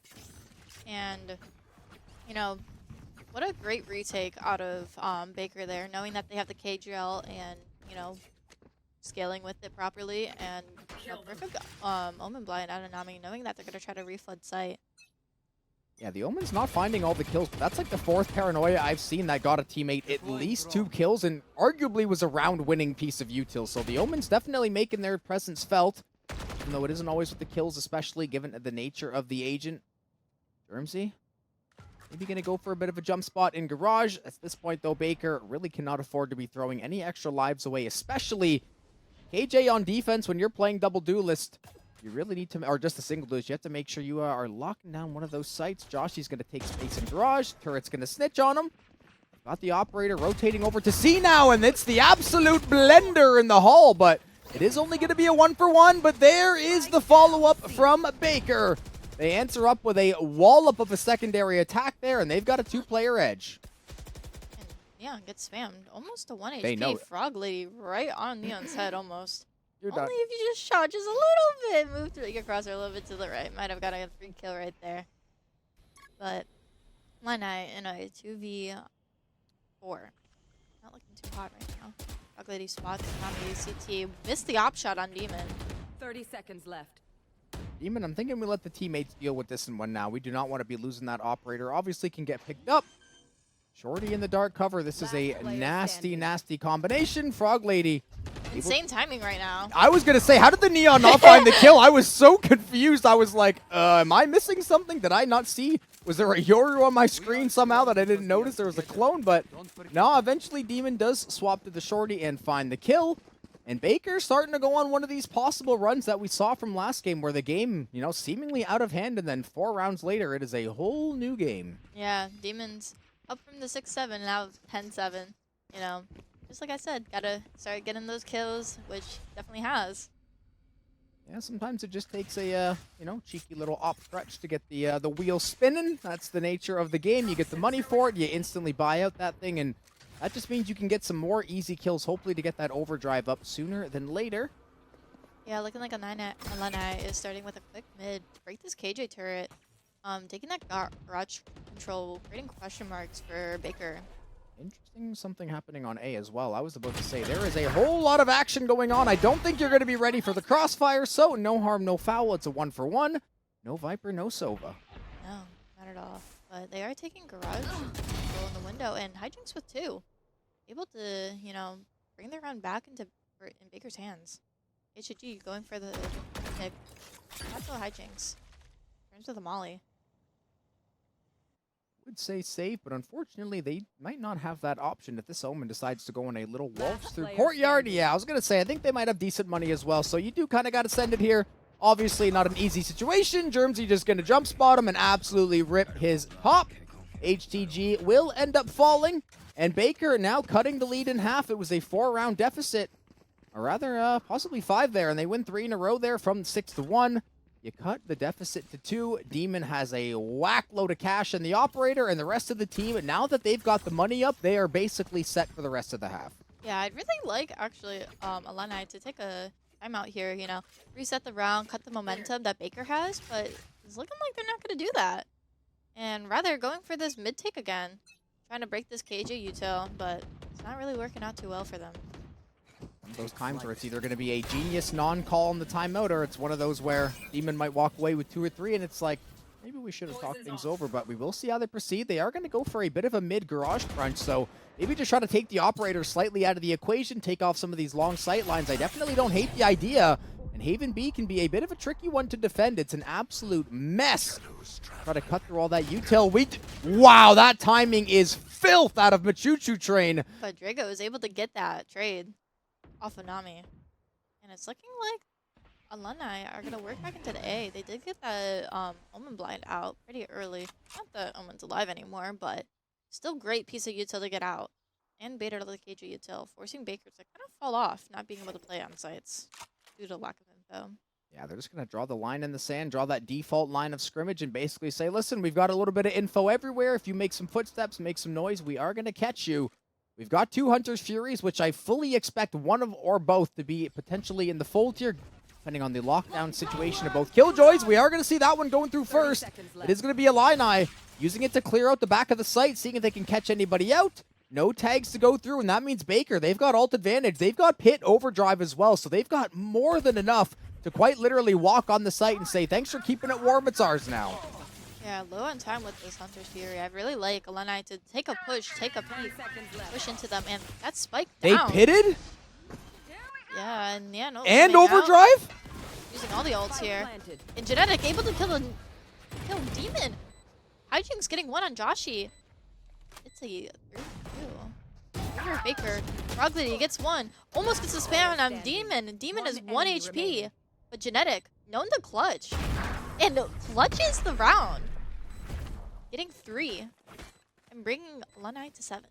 B: And, you know, what a great retake out of Baker there, knowing that they have the KGL and, you know, scaling with it properly. And, you know, perfect Omen blind out of Nami, knowing that they're going to try to reflood site.
A: Yeah, the Omen's not finding all the kills, but that's like the 4th paranoia I've seen that got a teammate at least 2 kills and arguably was a round-winning piece of util. So the Omen's definitely making their presence felt, even though it isn't always with the kills, especially given the nature of the agent. Germsy, maybe going to go for a bit of a jump spot in Garage. At this point, though, Baker really cannot afford to be throwing any extra lives away, especially KJ on defense when you're playing double duelist. You really need to, or just a single duelist, you have to make sure you are locking down one of those sites. Joshy's going to take space in Garage. Turret's going to snitch on him. Got the operator rotating over to C now, and it's the absolute blender in the hall, but it is only going to be a 1-for-1, but there is the follow-up from Baker. They answer up with a wallop of a secondary attack there, and they've got a 2-player edge.
B: And Neon gets spammed. Almost a 1
A: They know
B: HP
A: it.
B: Frog Lady right on Neon's head almost.
A: You're
B: Only
A: done.
B: if you just shot just a little bit, moved your crosshair a little bit to the right. Might have got a free kill right there. But Leni in a 2v4. Not looking too hot right now. Frog Lady spots Nami CT. Missed the op shot on Demon.
C: 30 seconds left.
A: Demon, I'm thinking we let the teammates deal with this in one now. We do not want to be losing that operator. Obviously can get picked up. Shorty in the dark cover. This is a nasty, nasty combination. Frog Lady.
B: Insane timing right now.
A: I was going to say, how did the Neon not find the kill? I was so confused. I was like, am I missing something? Did I not see? Was there a Yoru on my screen somehow that I didn't notice? There was a clone, but no, eventually Demon does swap to the Shorty and find the kill. And Baker starting to go on one of these possible runs that we saw from last game where the game, seemingly out of hand, and then 4 rounds later, it is a whole new game.
B: Yeah, Demons up from the 6-7, now 10-7. You know, just like I said, gotta start getting those kills, which definitely has.
A: Yeah, sometimes it just takes a, cheeky little op stretch to get the wheel spinning. That's the nature of the game. You get the money for it, you instantly buy out that thing, and that just means you can get some more easy kills, hopefully to get that overdrive up sooner than later.
B: Yeah, looking like Alumni is starting with a quick mid. Break this KJ turret. Taking that garage control, creating question marks for Baker.
A: Interesting something happening on A as well. I was about to say, there is a whole lot of action going on. I don't think you're going to be ready for the crossfire, so no harm, no foul. It's a 1-for-1. No Viper, no Sova.
B: No, not at all. But they are taking garage control in the window, and Hijinks with 2. Able to, bring their round back in Baker's hands. HG going for the pick. That's all Hijinks. Turns to the molly.
A: Would say safe, but unfortunately they might not have that option if this Omen decides to go on a little waltz through courtyard. Yeah, I was going to say, I think they might have decent money as well, so you do kind of got to send it here. Obviously not an easy situation. Germsy just going to jump spot him and absolutely rip his pop. HTG will end up falling, and Baker now cutting the lead in half. It was a 4-round deficit, or rather possibly 5 there, and they win 3 in a row there from 6-1. You cut the deficit to 2. Demon has a whack load of cash in the operator, and the rest of the team, now that they've got the money up, they are basically set for the rest of the half.
B: Yeah, I'd really like, actually, Alumni to take a timeout here, reset the round, cut the momentum that Baker has, but it's looking like they're not going to do that. And rather going for this mid-take again, trying to break this KJ util, but it's not really working out too well for them.
A: One of those times where it's either going to be a genius non-call on the timeout, or it's one of those where Demon might walk away with 2 or 3, and it's like, maybe we should have talked things over, but we will see how they proceed. They are going to go for a bit of a mid-garage crunch, so maybe just try to take the operator slightly out of the equation, take off some of these long sight lines. I definitely don't hate the idea, and Haven B can be a bit of a tricky one to defend. It's an absolute mess. Try to cut through all that util. Wow, that timing is filth out of Machuchu Train.
B: But Drago is able to get that trade off of Nami. And it's looking like Alumni are going to work back into the A. They did get that Omen blind out pretty early. Not that Omen's alive anymore, but still great piece of util to get out. And baited out the KJ util, forcing Baker to kind of fall off, not being able to play on sites due to lack of info.
A: Yeah, they're just going to draw the line in the sand, draw that default line of scrimmage, and basically say, listen, we've got a little bit of info everywhere. If you make some footsteps, make some noise, we are going to catch you. We've got 2 Hunter's Furies, which I fully expect one of or both to be potentially in the fold tier, depending on the lockdown situation of both Killjoys. We are going to see that one going through first. It is going to be Illini using it to clear out the back of the site, seeing if they can catch anybody out. No tags to go through, and that means Baker, they've got ult advantage. They've got pit overdrive as well, so they've got more than enough to quite literally walk on the site and say, thanks for keeping it warm, it's ours now.
B: Yeah, low on time with this Hunter's Fury. I really like Alumni to take a push, take a peek, push into them, and that spike down.
A: They pitted?
B: Yeah, and yeah, no.
A: And overdrive?
B: Using all the ults here. And Genetic able to kill Demon. Hijinks getting 1 on Joshi. It's a 3-2. Baker. Roglity gets 1. Almost gets a spam on Demon. Demon is 1 HP. But Genetic, known to clutch. And clutches the round. Getting 3. And bringing Alumni to 7.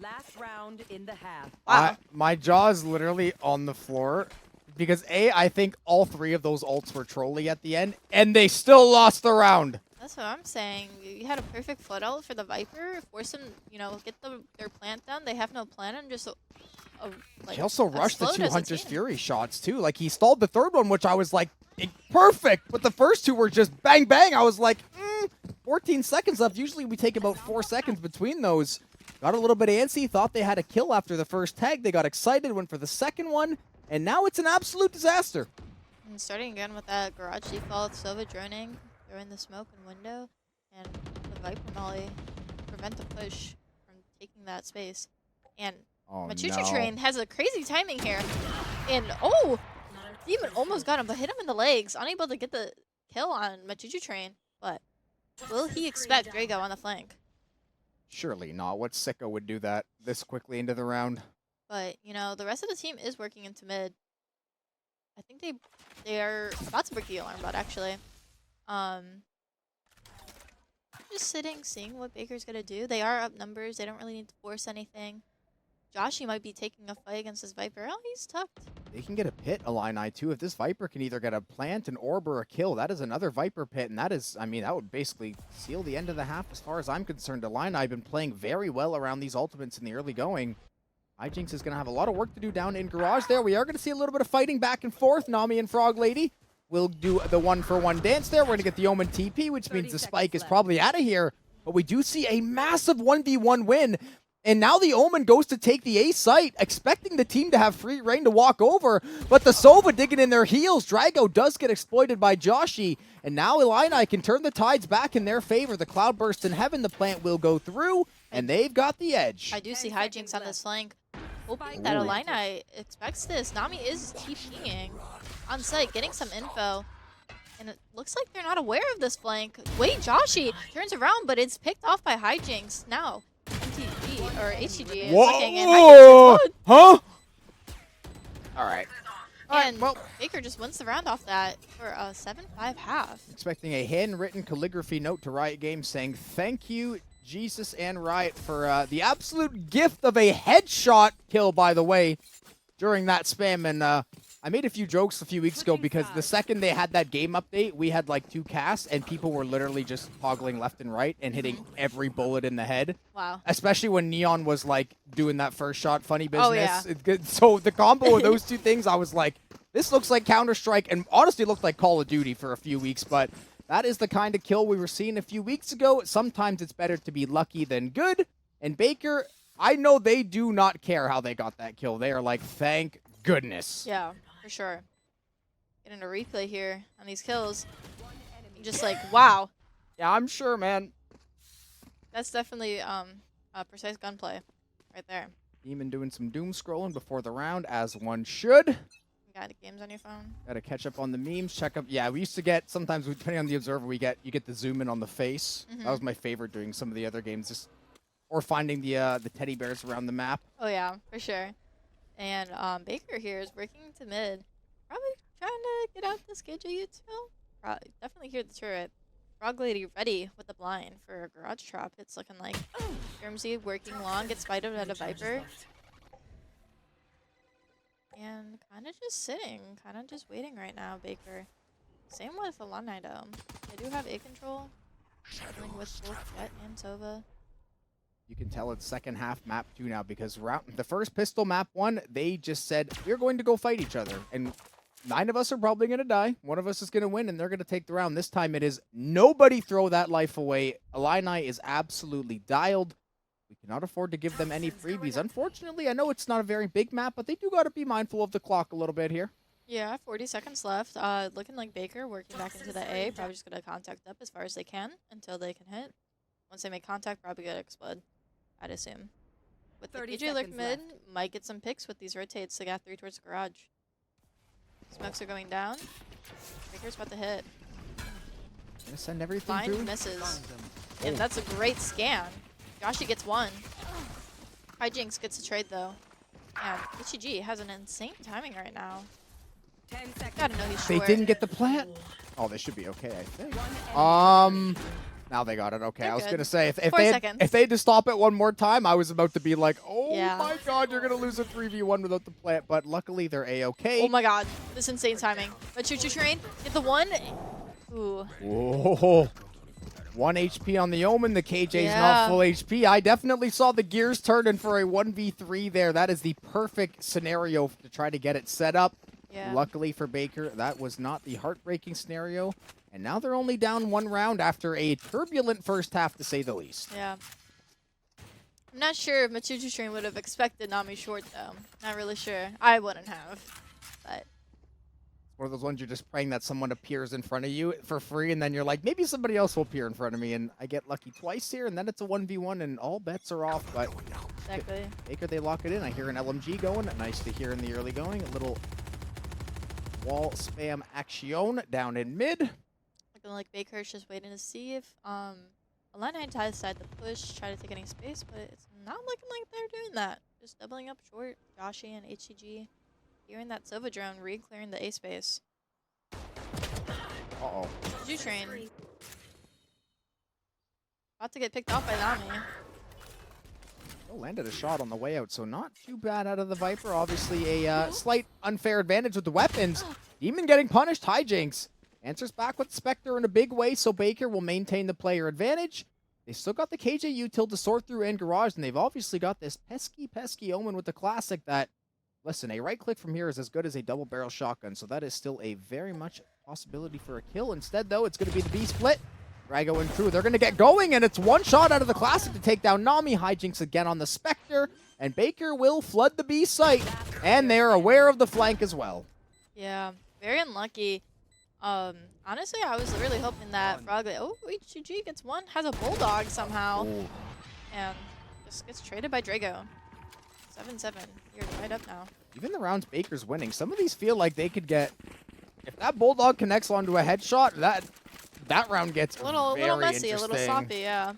C: Last round in the half.
B: Wow.
A: My jaw is literally on the floor. Because I think all 3 of those ults were trolly at the end. And they still lost the round.
B: That's what I'm saying. You had a perfect foot out for the Viper. Force them, get their plant down. They have no plan and just
A: he also rushed the 2 Hunter's Fury shots too. Like he stalled the 3rd one, which I was like, perfect. But the first 2 were just bang bang. I was like, 14 seconds left. Usually we take about 4 seconds between those. Got a little bit antsy. Thought they had a kill after the first tag. They got excited. Went for the second one. And now it's an absolute disaster.
B: And starting again with that garage default. Sova droning. They're in the smoke and window. And the Viper Molly prevent the push from taking that space. And Machuchu Train has a crazy timing here. And Demon almost got him, but hit him in the legs. Unable to get the kill on Machuchu Train. But will he expect Drago on the flank?
A: Surely not. What sicko would do that this quickly into the round?
B: But, you know, the rest of the team is working into mid. I think they are about to break the alarm bot, actually. Just sitting, seeing what Baker's going to do. They are up numbers. They don't really need to force anything. Joshy might be taking a fight against this Viper. Oh, he's tucked.
A: They can get a pit, Illini, too. If this Viper can either get a plant, an orb, or a kill, that is another Viper pit, and that is, I mean, that would basically seal the end of the half as far as I'm concerned. Illini have been playing very well around these ultimates in the early going. Hijinks is going to have a lot of work to do down in Garage there. We are going to see a little bit of fighting back and forth. Nami and Frog Lady will do the 1-for-1 dance there. We're going to get the Omen TP, which means the Spike is probably out of here. But we do see a massive 1v1 win. And now the Omen goes to take the A site, expecting the team to have free reign to walk over. But the Sova digging in their heels. Drago does get exploited by Joshy. And now Illini can turn the tides back in their favor. The Cloudburst in heaven, the plant will go through. And they've got the edge.
B: I do see Hijinks on this flank. Hoping that Illini expects this. Nami is TPing on site, getting some info. And it looks like they're not aware of this flank. Wait, Joshy turns around, but it's picked off by Hijinks. Now, MTG or HTG is looking, and Hijinks is good.
A: Huh? All right.
B: And
A: well,
B: Baker just wins the round off that for a 7-5 half.
A: expecting a handwritten calligraphy note to Riot Games saying, thank you, Jesus and Riot, for the absolute gift of a headshot kill, by the way, during that spam. And I made a few jokes a few weeks ago because the second they had that game update, we had like 2 casts, and people were literally just toggling left and right and hitting every bullet in the head.
B: Wow.
A: Especially when Neon was like doing that first shot funny business.
B: Oh, yeah.
A: It's good. So the combo of those two things, I was like, this looks like Counter-Strike, and honestly looked like Call of Duty for a few weeks, but that is the kind of kill we were seeing a few weeks ago. Sometimes it's better to be lucky than good. And Baker, I know they do not care how they got that kill. They are like, thank goodness.
B: Yeah, for sure. Getting a replay here on these kills. Just like, wow.
A: Yeah, I'm sure, man.
B: That's definitely a precise gunplay right there.
A: Demon doing some doom scrolling before the round, as one should.
B: You got games on your phone?
A: Got to catch up on the memes, check up. Yeah, we used to get, sometimes depending on the observer, you get the zoom in on the face. That was my favorite doing some of the other games, just or finding the teddy bears around the map.
B: Oh yeah, for sure. And Baker here is working to mid. Probably trying to get out this Gage util. Definitely hear the turret. Frog Lady ready with the blind for a garage trap. It's looking like Grimsy working long, gets spited at a Viper. And kind of just sitting, kind of just waiting right now, Baker. Same with Alumni though. They do have A control, dealing with both Jet and Sova.
A: You can tell it's second half map 2 now because the first pistol map 1, they just said, we're going to go fight each other. And 9 of us are probably going to die. 1 of us is going to win, and they're going to take the round. This time it is nobody throw that life away. Illini is absolutely dialed. We cannot afford to give them any freebies. Unfortunately, I know it's not a very big map, but they do got to be mindful of the clock a little bit here.
B: Yeah, 40 seconds left. Looking like Baker working back into the A. Probably just going to contact up as far as they can until they can hit. Once they make contact, probably going to explode, I'd assume. With the KJ look mid, might get some picks with these rotates. They got 3 towards the garage. Smokes are going down. Baker's about to hit.
A: Gonna send everything
B: Blind
A: through.
B: misses. And that's a great scan. Joshy gets 1. Hijinks gets a trade though. And HEG has an insane timing right now.
C: 10 seconds.
B: Gotta know he's
A: They
B: short.
A: didn't get the plant. Oh, they should be okay, I think. Now they got it. Okay,
B: They're
A: I was
B: good.
A: gonna say if
B: 4 seconds.
A: if they had to stop it one more time, I was about to be like, oh
B: Yeah.
A: my god, you're gonna lose a 3v1 without the plant. But luckily they're a-okay.
B: Oh my god, this insane timing. But choo-choo train, get the 1. Ooh.
A: Whoa. 1 HP on the Omen. The KJ's
B: Yeah.
A: not full HP. I definitely saw the gears turning for a 1v3 there. That is the perfect scenario to try to get it set up.
B: Yeah.
A: Luckily for Baker, that was not the heartbreaking scenario. And now they're only down 1 round after a turbulent first half, to say the least.
B: Yeah. I'm not sure if Machuchu Train would have expected Nami short though. Not really sure. I wouldn't have. But
A: One of those ones you're just praying that someone appears in front of you for free, and then you're like, maybe somebody else will appear in front of me, and I get lucky twice here, and then it's a 1v1, and all bets are off. But
B: exactly.
A: Baker, they lock it in. I hear an LMG going. Nice to hear in the early going. A little wall spam action down in mid.
B: Looking like Baker's just waiting to see if Illini decide to push, try to take any space, but it's not looking like they're doing that. Just doubling up short. Joshy and HCG. Hearing that Sova drone, re-clearing the A space.
A: Uh-oh.
B: Did you train? About to get picked off by Nami.
A: Oh, landed a shot on the way out, so not too bad out of the Viper. Obviously a slight unfair advantage with the weapons. Demon getting punished. Hijinks answers back with Spectre in a big way, so Baker will maintain the player advantage. They still got the KJ util to sort through and Garage, and they've obviously got this pesky Omen with the Classic that, listen, a right click from here is as good as a double barrel shotgun, so that is still a very much possibility for a kill. Instead, though, it's going to be the B split. Drago and crew, they're going to get going, and it's one shot out of the Classic to take down Nami. Hijinks again on the Spectre, and Baker will flood the B site, and they're aware of the flank as well.
B: Yeah, very unlucky. Honestly, I was really hoping that Frog, oh, HCG gets one, has a Bulldog somehow,
A: Ooh.
B: and just gets traded by Drago. 7-7, you're right up now.
A: Even the rounds Baker's winning, some of these feel like they could get, if that Bulldog connects onto a headshot, that round gets
B: A little messy, a little
A: interesting.
B: sloppy, yeah.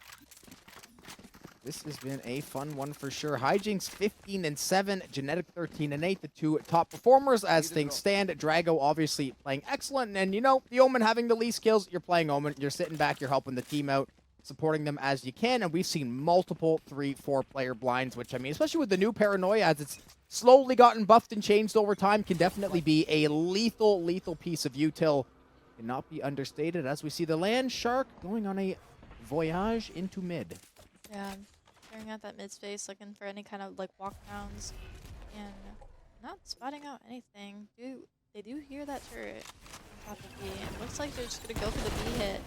A: This has been a fun one for sure. Hijinks 15-7, Genetic 13-8, the two top performers as things stand. Drago obviously playing excellent, and you know, the Omen having the least kills, you're playing Omen, you're sitting back, you're helping the team out, supporting them as you can, and we've seen multiple 3-4 player blinds, which I mean, especially with the new Paranoia as it's slowly gotten buffed and changed over time, can definitely be a lethal piece of util. Cannot be understated as we see the Land Shark going on a voyage into mid.
B: Yeah, staring at that mid space, looking for any kind of like walkdowns, and not spotting out anything. They do hear that turret on top of B, and it looks like they're just gonna go for the B hit.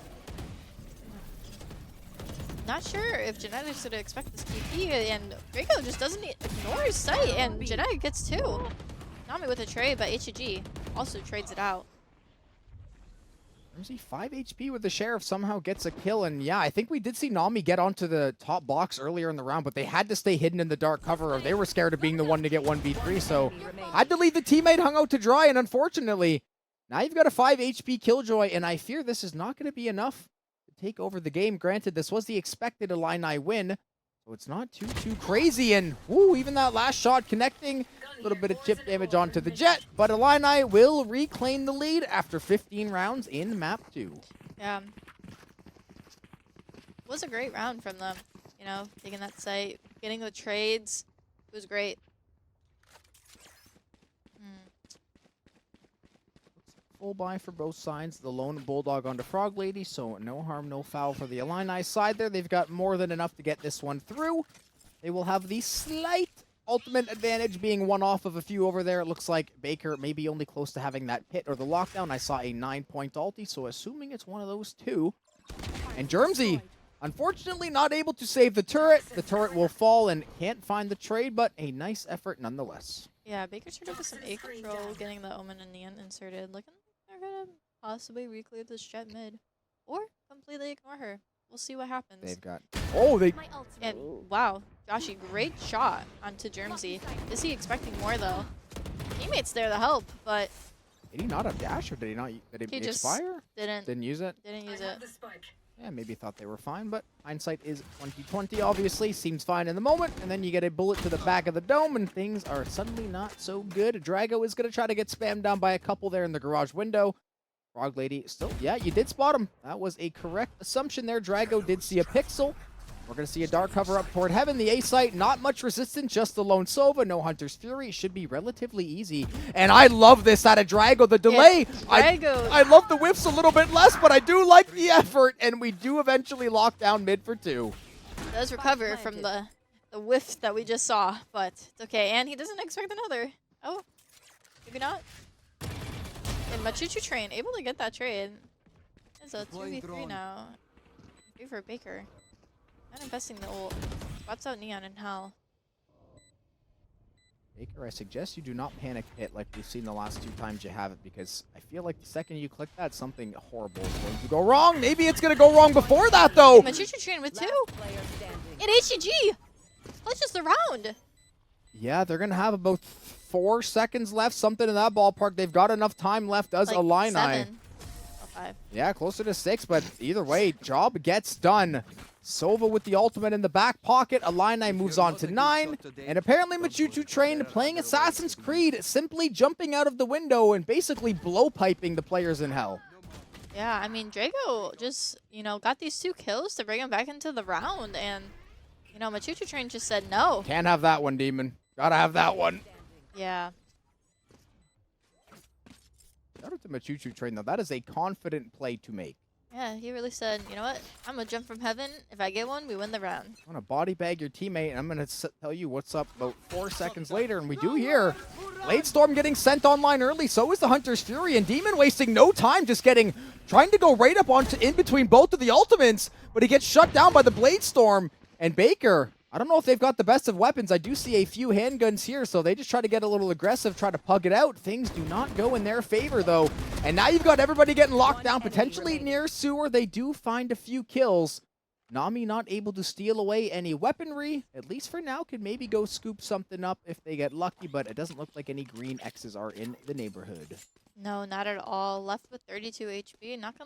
B: Not sure if Genetic's gonna expect this TP, and Draco just doesn't ignore his sight, and Genetic gets two. Nami with a trade, but HG also trades it out.
A: There's 5 HP with the Sheriff, somehow gets a kill, and yeah, I think we did see Nami get onto the top box earlier in the round, but they had to stay hidden in the dark cover, or they were scared of being the one to get 1v3, so had to leave the teammate hung out to dry, and unfortunately, now you've got a 5 HP Killjoy, and I fear this is not going to be enough to take over the game. Granted, this was the expected Illini win, so it's not too crazy, and woo, even that last shot connecting. A little bit of chip damage onto the Jet, but Illini will reclaim the lead after 15 rounds in map 2.
B: Yeah. It was a great round from them. You know, taking that site, getting the trades. It was great.
A: Full buy for both sides. The lone Bulldog onto Frog Lady, so no harm, no foul for the Illini side there. They've got more than enough to get this one through. They will have the slight ultimate advantage being one off of a few over there. It looks like Baker may be only close to having that pit or the lockdown. I saw a 9-point ulti, so assuming it's one of those two. And Germsy, unfortunately not able to save the turret. The turret will fall and can't find the trade, but a nice effort nonetheless.
B: Yeah, Baker started with some A control, getting the Omen and Neon inserted. Looking like they're gonna possibly reclear this Jet mid. Or completely ignore her. We'll see what happens.
A: They've got... Oh, they...
B: And wow, Joshy, great shot onto Germsy. Is he expecting more though? Teammates there to help, but
A: Did he not have dash, or did he not? Did it
B: he just
A: expire?
B: didn't
A: Use it?
B: use it.
A: Yeah, maybe thought they were fine, but hindsight is 2020, obviously. Seems fine in the moment, and then you get a bullet to the back of the dome, and things are suddenly not so good. Drago is going to try to get spammed down by a couple there in the garage window. Frog Lady still, yeah, you did spot him. That was a correct assumption there. Drago did see a pixel. We're going to see a dark cover up toward heaven. The A site, not much resistance, just the lone Sova. No Hunter's Fury. Should be relatively easy. And I love this out of Drago. The delay.
B: Yeah, Drago.
A: I love the whiffs a little bit less, but I do like the effort. And we do eventually lock down mid for 2.
B: Does recover from the whiff that we just saw, but it's okay. And he doesn't expect another. Oh, maybe not. And Machuchu Train able to get that trade. It's a 2v3 now. 3 for Baker. Not investing the ult. Spots out Neon in hell.
A: Baker, I suggest you do not panic hit like we've seen the last 2 times you have it, because I feel like the second you click that, something horrible is going to go wrong. Maybe it's going to go wrong before that, though.
B: Machuchu Train with 2. And HCG clutches the round.
A: Yeah, they're going to have about 4 seconds left, something in that ballpark. They've got enough time left, does
B: Like
A: Illini.
B: 7. Oh, 5.
A: Yeah, closer to 6, but either way, job gets done. Sova with the ultimate in the back pocket. Illini moves on to 9. And apparently Machuchu Train playing Assassin's Creed, simply jumping out of the window and basically blowpiping the players in hell.
B: Yeah, I mean, Drago just, got these 2 kills to bring him back into the round. And, Machuchu Train just said no.
A: Can't have that one, Demon. Gotta have that one.
B: Yeah.
A: Shout out to Machuchu Train, though. That is a confident play to make.
B: Yeah, he really said, you know what? I'm going to jump from heaven. If I get one, we win the round.
A: I'm going to body bag your teammate, and I'm going to tell you what's up about 4 seconds later. And we do hear Blade Storm getting sent online early. So is the Hunter's Fury. And Demon wasting no time, just trying to go right up onto in between both of the ultimates. But he gets shut down by the Blade Storm. And Baker, I don't know if they've got the best of weapons. I do see a few handguns here, so they just try to get a little aggressive, try to pug it out. Things do not go in their favor, though. And now you've got everybody getting locked down, potentially near sewer. They do find a few kills. Nami not able to steal away any weaponry, at least for now. Could maybe go scoop something up if they get lucky, but it doesn't look like any green X's are in the neighborhood.
B: No, not at all. Left with 32 HP. Not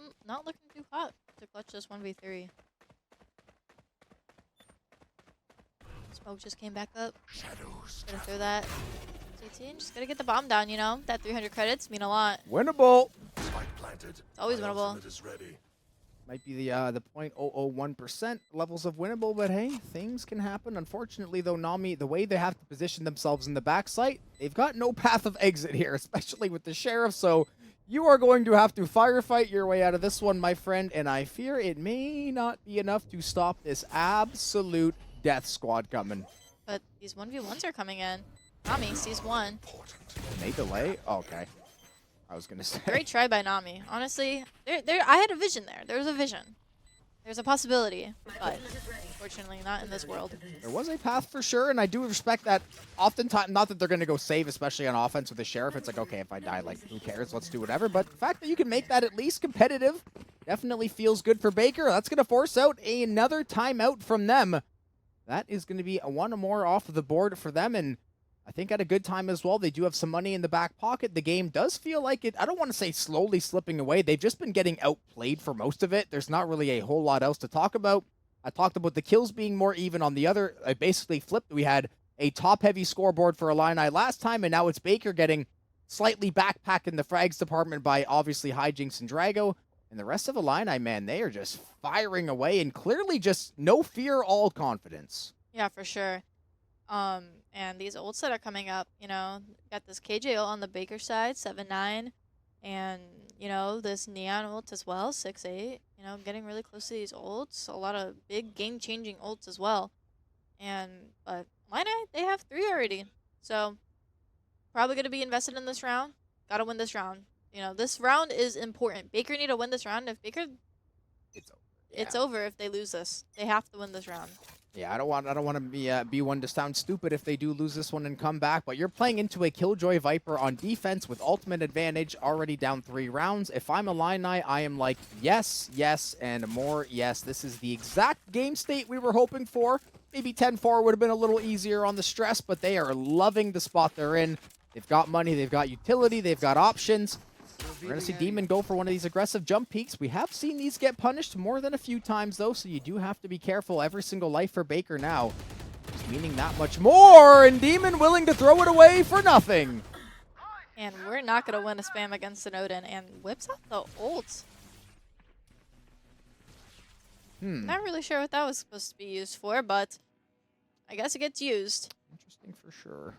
B: looking too hot to clutch this 1v3. Smoke just came back up. Gonna throw that CT and just gotta get the bomb down, That 300 credits mean a lot.
A: Winnable.
B: It's always winnable.
A: Might be the 0.001% levels of winnable, but hey, things can happen. Unfortunately, though, Nami, the way they have to position themselves in the backside, they've got no path of exit here, especially with the Sheriff, so you are going to have to firefight your way out of this one, my friend, and I fear it may not be enough to stop this absolute death squad coming.
B: But these 1v1s are coming in. Nami sees one.
A: May delay? Oh, okay. I was going to say.
B: Great try by Nami. Honestly, I had a vision there. There was a vision. There's a possibility, but unfortunately not in this world.
A: There was a path for sure, and I do respect that. Oftentimes, not that they're going to go save, especially on offense with the Sheriff. It's like, okay, if I die, like, who cares? Let's do whatever. But the fact that you can make that at least competitive definitely feels good for Baker. That's going to force out another timeout from them. That is going to be one more off of the board for them, and I think at a good time as well. They do have some money in the back pocket. The game does feel like it, I don't want to say slowly slipping away. They've just been getting outplayed for most of it. There's not really a whole lot else to talk about. I talked about the kills being more even on the other. I basically flipped. We had a top-heavy scoreboard for Illini last time, and now it's Baker getting slightly backpacked in the frags department by obviously Hijinks and Drago. And the rest of Illini, man, they are just firing away and clearly just no fear, all confidence.
B: Yeah, for sure. And these ults that are coming up, got this KJ ult on the Baker side, 7-9, and, this Neon ult as well, 6-8, getting really close to these ults. A lot of big game-changing ults as well. But Illini, they have 3 already. So, probably going to be invested in this round. Got to win this round. This round is important. Baker need to win this round. If Baker, it's over if they lose this. They have to win this round.
A: Yeah, I don't want to be one to sound stupid if they do lose this one and come back, but you're playing into a Killjoy Viper on defense with ultimate advantage, already down 3 rounds. If I'm Illini, I am like, yes, yes, and more yes. This is the exact game state we were hoping for. Maybe 10-4 would have been a little easier on the stress, but they are loving the spot they're in. They've got money, they've got utility, they've got options. We're going to see Demon go for one of these aggressive jump peaks. We have seen these get punished more than a few times, though, so you do have to be careful. Every single life for Baker now is meaning that much more, and Demon willing to throw it away for nothing.
B: And we're not going to win a spam against an Odin, and whips out the ult. Not really sure what that was supposed to be used for, but I guess it gets used.
A: Interesting for sure.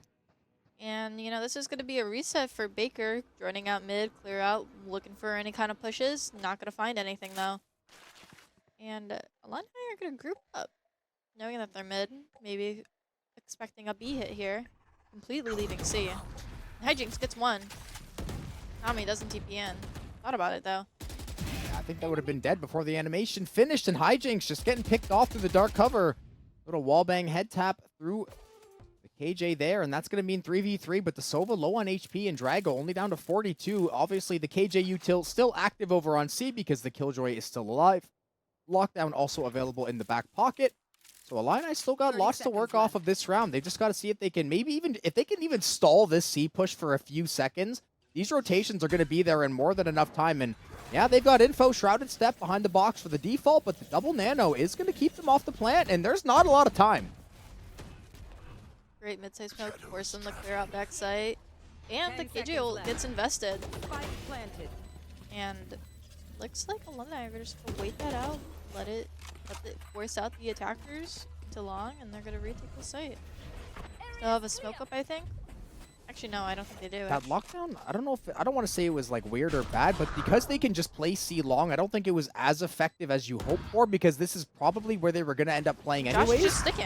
B: And, this is going to be a reset for Baker. Running out mid, clear out, looking for any kind of pushes. Not going to find anything, though. And Illini are going to group up, knowing that they're mid. Maybe expecting a B hit here. Completely leaving C. Hijinks gets one. Nami doesn't TP in. Thought about it, though.
A: Yeah, I think that would have been dead before the animation finished, and Hijinks just getting picked off through the dark cover. Little wallbang head tap through KJ there, and that's going to mean 3v3, but the Sova low on HP and Drago only down to 42. Obviously, the KJ util still active over on C because the Killjoy is still alive. Lockdown also available in the back pocket. So Illini still got lots to work off of this round. They just got to see if they can even stall this C push for a few seconds. These rotations are going to be there in more than enough time, and Yeah, they've got info, Shrouded Step behind the box for the default, but the double nano is going to keep them off the plant, and there's not a lot of time.
B: Great mid-size smoke, force them to clear out backside. And the
C: 10
B: KJ ult
C: seconds
B: gets invested.
C: Spike planted.
B: And looks like Alumni are just going to wait that out, let it force out the attackers to long, and they're going to retake the site. They'll have a smoke up, I think. Actually, no, I don't think they do.
A: That lockdown, I don't know if, I don't want to say it was like weird or bad, but because they can just play C long, I don't think it was as effective as you hoped for, because this is probably where they were going to end up playing
B: Josh
A: anyways.
B: is just sticking.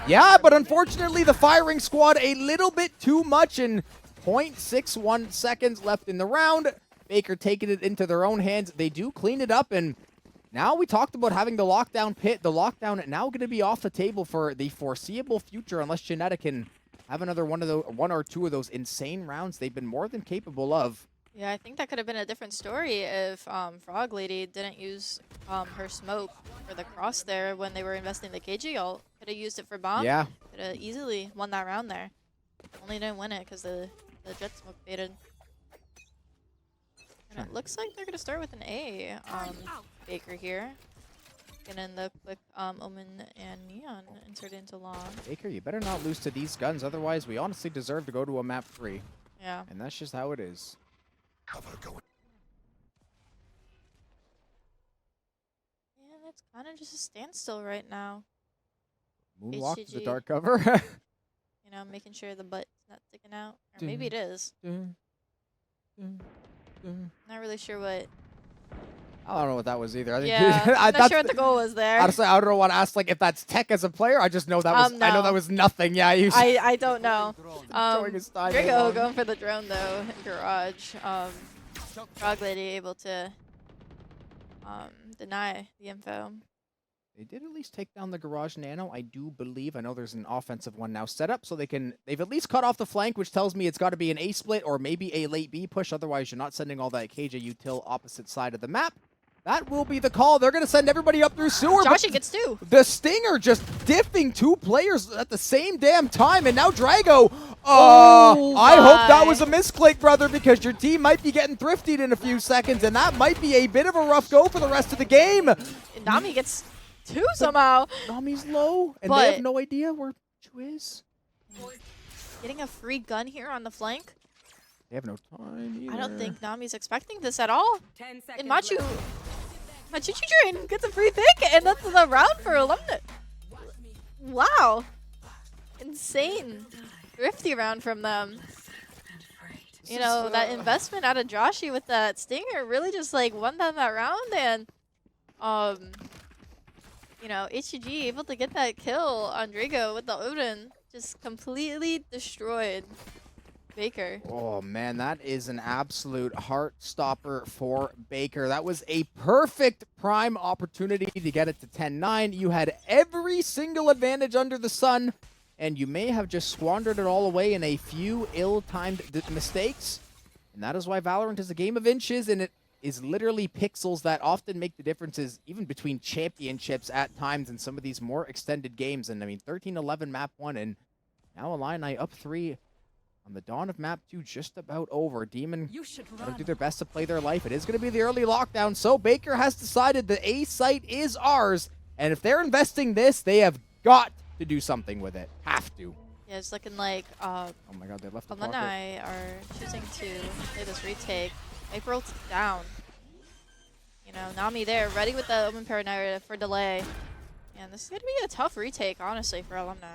A: Yeah, but unfortunately the firing squad a little bit too much, and 0.61 seconds left in the round. Baker taking it into their own hands. They do clean it up, and now we talked about having the lockdown pit. The lockdown now going to be off the table for the foreseeable future unless Genetic can have another one or two of those insane rounds they've been more than capable of.
B: Yeah, I think that could have been a different story if Frog Lady didn't use her smoke for the cross there when they were investing the KG ult. Could have used it for bomb.
A: Yeah.
B: Could have easily won that round there. Only didn't win it because the jet smoke baited. And it looks like they're going to start with an A Baker here. Getting the quick Omen and Neon inserted into long.
A: Baker, you better not lose to these guns, otherwise we honestly deserve to go to a map 3.
B: Yeah.
A: And that's just how it is.
B: Yeah, it's kind of just a standstill right now.
A: Moonwalk to the
B: HCG.
A: dark cover.
B: You know, making sure the butt's not sticking out. Or maybe it is. Not really sure what.
A: I don't know what that was either. I think
B: Yeah, I'm not
A: that's
B: sure what the goal was there.
A: honestly, I don't want to ask like if that's tech as a player. I just know that was. I know
B: No.
A: that was nothing. Yeah, you.
B: I don't know.
A: Throwing his time
B: Drago
A: along.
B: going for the drone though in garage. Frog Lady able to deny the info.
A: They did at least take down the garage nano, I do believe. I know there's an offensive one now set up, so they've at least cut off the flank, which tells me it's got to be an A split or maybe a late B push. Otherwise, you're not sending all that KJ util opposite side of the map. That will be the call. They're going to send everybody up through sewer. but
B: Joshy gets two.
A: The Stinger just diffing two players at the same damn time, and now Drago.
B: Oh
A: I hope that
B: my.
A: was a misclick, brother, because your team might be getting thriftied in a few seconds, and that might be a bit of a rough go for the rest of the game.
B: Nami gets two somehow.
A: Nami's low, and they
B: But-
A: have no idea where Chu is.
B: Getting a free gun here on the flank.
A: They have no time either.
B: I don't think Nami's expecting this at all.
C: 10 seconds
B: And Machu
C: left.
B: Machuchu Train gets a free pick, and that's the round for Alumni. Wow. Insane. Thrifty round from them. You know, that investment out of Joshy with that Stinger really just like won them that round, and you know, HCG able to get that kill on Drago with the Odin. Just completely destroyed Baker.
A: Oh, man, that is an absolute heart stopper for Baker. That was a perfect prime opportunity to get it to 10-9. You had every single advantage under the sun, and you may have just squandered it all away in a few ill-timed mistakes. And that is why Valorant is a game of inches, and it is literally pixels that often make the differences even between championships at times in some of these more extended games. And I mean, 13-11 map 1, and now Illini up 3 on the dawn of map 2, just about over. Demon gotta do their best to play their life. It is going to be the early lockdown, so Baker has decided the A site is ours, and if they're investing this, they have got to do something with it. Have to.
B: Yeah, it's looking like
A: Oh my god, they left the pocket.
B: Alumni are choosing to play this retake. Viper ult's down. You know, Nami there, ready with the Omen Paranoia for delay. And this is going to be a tough retake, honestly, for Alumni.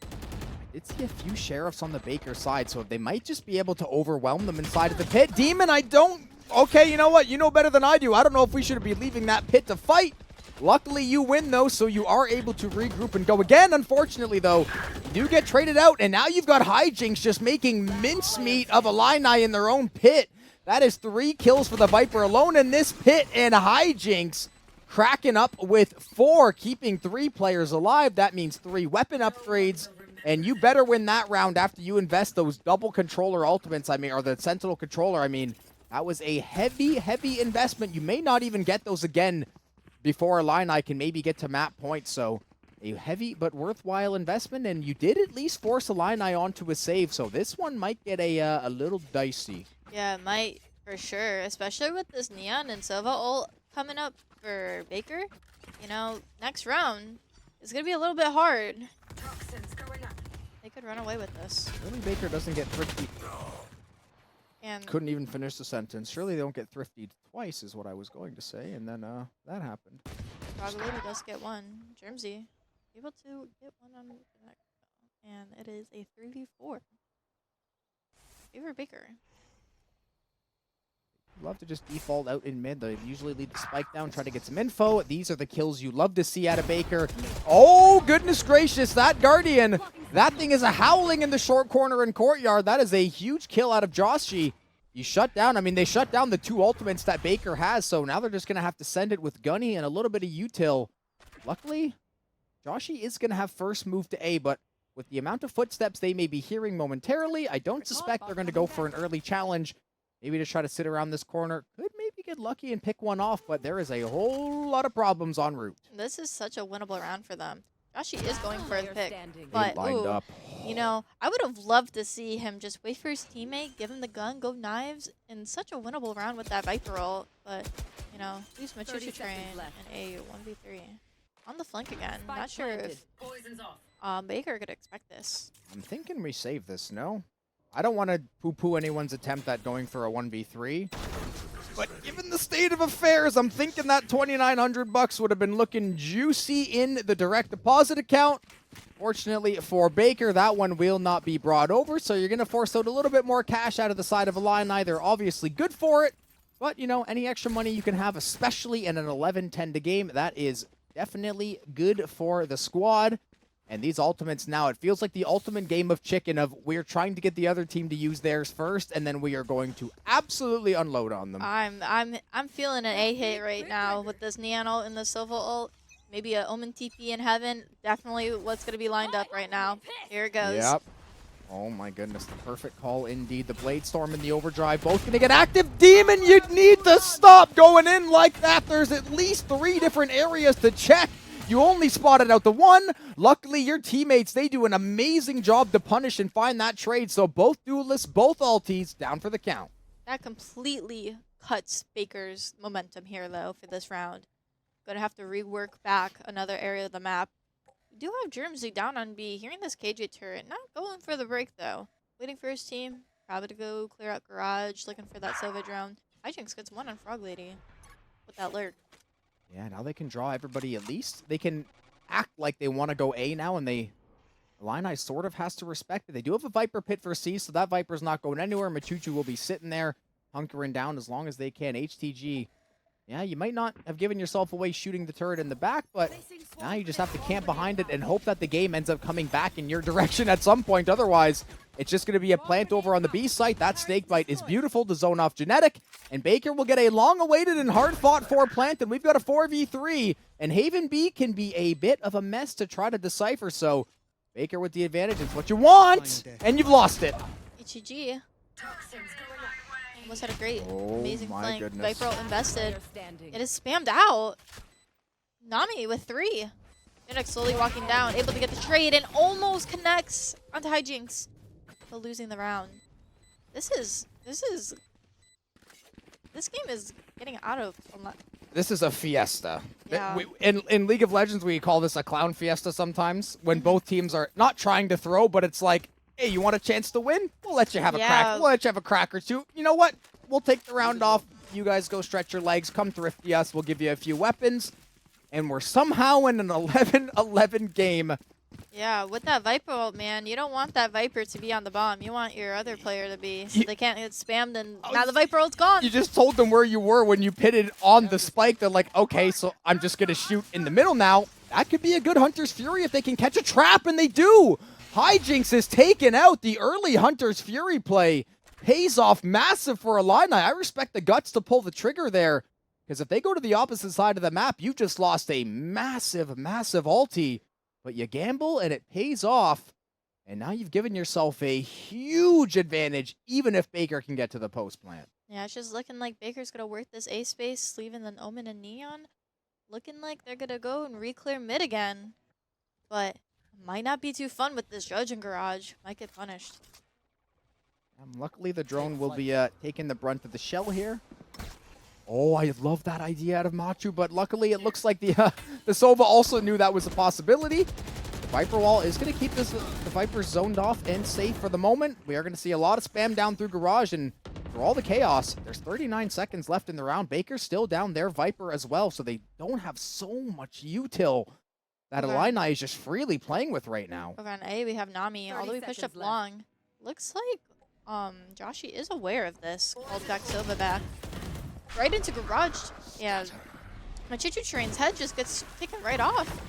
A: I did see a few sheriffs on the Baker side, so they might just be able to overwhelm them inside of the pit. Demon, I don't... Okay, you know what? You know better than I do. I don't know if we should be leaving that pit to fight. Luckily, you win, though, so you are able to regroup and go again. Unfortunately, though, you do get traded out, and now you've got Hijinks just making mincemeat of Illini in their own pit. That is 3 kills for the Viper alone in this pit, and Hijinks cracking up with 4, keeping 3 players alive. That means 3 weapon upgrades, and you better win that round after you invest those double controller ultimates, I mean, or the Sentinel controller. I mean, that was a heavy, heavy investment. You may not even get those again before Illini can maybe get to map points, so a heavy but worthwhile investment, and you did at least force Illini onto a save, so this one might get a little dicey.
B: Yeah, it might For sure, especially with this Neon and Sova ult coming up for Baker. You know, next round is going to be a little bit hard. They could run away with this.
A: Surely Baker doesn't get thrifty.
B: And
A: Couldn't even finish the sentence. Surely they don't get thrifty twice is what I was going to say, and then that happened.
B: Probably does get one. Germsy able to get one on the next, and it is a 3v4. Favor Baker.
A: Love to just default out in mid. They usually lead the spike down, try to get some info. These are the kills you love to see out of Baker. Oh, goodness gracious, that Guardian. That thing is a howling in the short corner and courtyard. That is a huge kill out of Joshi. You shut down, I mean, they shut down the 2 ultimates that Baker has, so now they're just going to have to send it with Gunny and a little bit of util. Luckily, Joshi is going to have first move to A, but with the amount of footsteps they may be hearing momentarily, I don't suspect they're going to go for an early challenge. Maybe just try to sit around this corner. Could maybe get lucky and pick one off, but there is a whole lot of problems en route.
B: This is such a winnable round for them. Joshi is going for the pick,
C: Standing.
B: but
A: lined up.
B: you know, I would have loved to see him just wait for his teammate, give him the gun, go knives, in such a winnable round with that Viper ult. But, you know, use
C: 30
B: Machucha train
C: seconds left.
B: and a 1v3. On the flank again.
C: Spike
B: Not sure
C: planted.
B: if Baker could expect this.
A: I'm thinking we save this, no? I don't want to poo-poo anyone's attempt at going for a 1v3. But given the state of affairs, I'm thinking that $2,900 would have been looking juicy in the direct deposit account. Fortunately for Baker, that one will not be brought over, so you're going to force out a little bit more cash out of the side of a line. They're obviously good for it, but, you know, any extra money you can have, especially in an 11-10 to game, that is definitely good for the squad. And these ultimates now, it feels like the ultimate game of chicken of we're trying to get the other team to use theirs first, and then we are going to absolutely unload on them.
B: I'm feeling an A hit right now with this Neon ult and the Sova ult. Maybe a Omen TP in heaven. Definitely what's going to be lined up right now. Here it goes.
A: Yep. Oh my goodness, the perfect call indeed. The Blade Storm and the Overdrive both going to get active. Demon, you need to stop going in like that. There's at least 3 different areas to check. You only spotted out the one. Luckily, your teammates, they do an amazing job to punish and find that trade. So both duelists, both ultis, down for the count.
B: That completely cuts Baker's momentum here, though, for this round. Gonna have to rework back another area of the map. We do have Germsy down on B, hearing this KJ turret. Not going for the break, though. Waiting for his team. Probably to go clear out garage, looking for that Sova drone. Hijinks gets one on Frog Lady with that lurk.
A: Yeah, now they can draw everybody at least. They can act like they want to go A now, and Illini sort of has to respect it. They do have a Viper pit for C, so that Viper's not going anywhere. Machuchu will be sitting there, hunkering down as long as they can. HTG, yeah, you might not have given yourself away shooting the turret in the back, but now you just have to camp behind it and hope that the game ends up coming back in your direction at some point. Otherwise, it's just going to be a plant over on the B site. That snakebite is beautiful to zone off Genetic. And Baker will get a long-awaited and hard-fought 4 plant, and we've got a 4v3. And Haven B can be a bit of a mess to try to decipher. So Baker with the advantage is what you want, and you've lost it.
B: HEG almost had a great,
A: Oh
B: amazing
A: my
B: flank.
A: goodness.
B: Viper ult invested.
C: Standing.
B: It is spammed out. Nami with 3. Genetic slowly walking down, able to get the trade, and almost connects onto Hijinks. But losing the round. This game is getting out of
A: This is a fiesta.
B: Yeah.
A: In League of Legends, we call this a clown fiesta sometimes, when both teams are not trying to throw, but it's like, hey, you want a chance to win? We'll let you have a crack. We'll let you have a crack or two. You know what? We'll take the round off. You guys go stretch your legs. Come thrifty us. We'll give you a few weapons. And we're somehow in an 11-11 game.
B: Yeah, with that Viper ult, man, you don't want that Viper to be on the bomb. You want your other player to be, so they can't get spammed, and now the Viper ult's gone.
A: You just told them where you were when you pitted on the spike. They're like, okay, so I'm just going to shoot in the middle now. That could be a good Hunter's Fury if they can catch a trap, and they do. Hijinks is taken out. The early Hunter's Fury play pays off massive for Illini. I respect the guts to pull the trigger there, because if they go to the opposite side of the map, you just lost a massive, massive ulti. But you gamble, and it pays off. And now you've given yourself a huge advantage, even if Baker can get to the post plant.
B: Yeah, it's just looking like Baker's going to work this A space, leaving an Omen and Neon. Looking like they're going to go and re-clear mid again. But might not be too fun with this Judge in Garage. Might get punished.
A: Luckily, the drone will be taking the brunt of the shell here. Oh, I love that idea out of Machu, but luckily it looks like the Sova also knew that was a possibility. The Viper wall is going to keep the Vipers zoned off and safe for the moment. We are going to see a lot of spam down through Garage, and for all the chaos, there's 39 seconds left in the round. Baker's still down their Viper as well, so they don't have so much util that Illini is just freely playing with right now.
B: Over on A, we have Nami. Although we pushed up long, looks like Joshi is aware of this. Called back Sova back. Right into Garage. Yeah. My Choo-Choo Train's head just gets taken right off.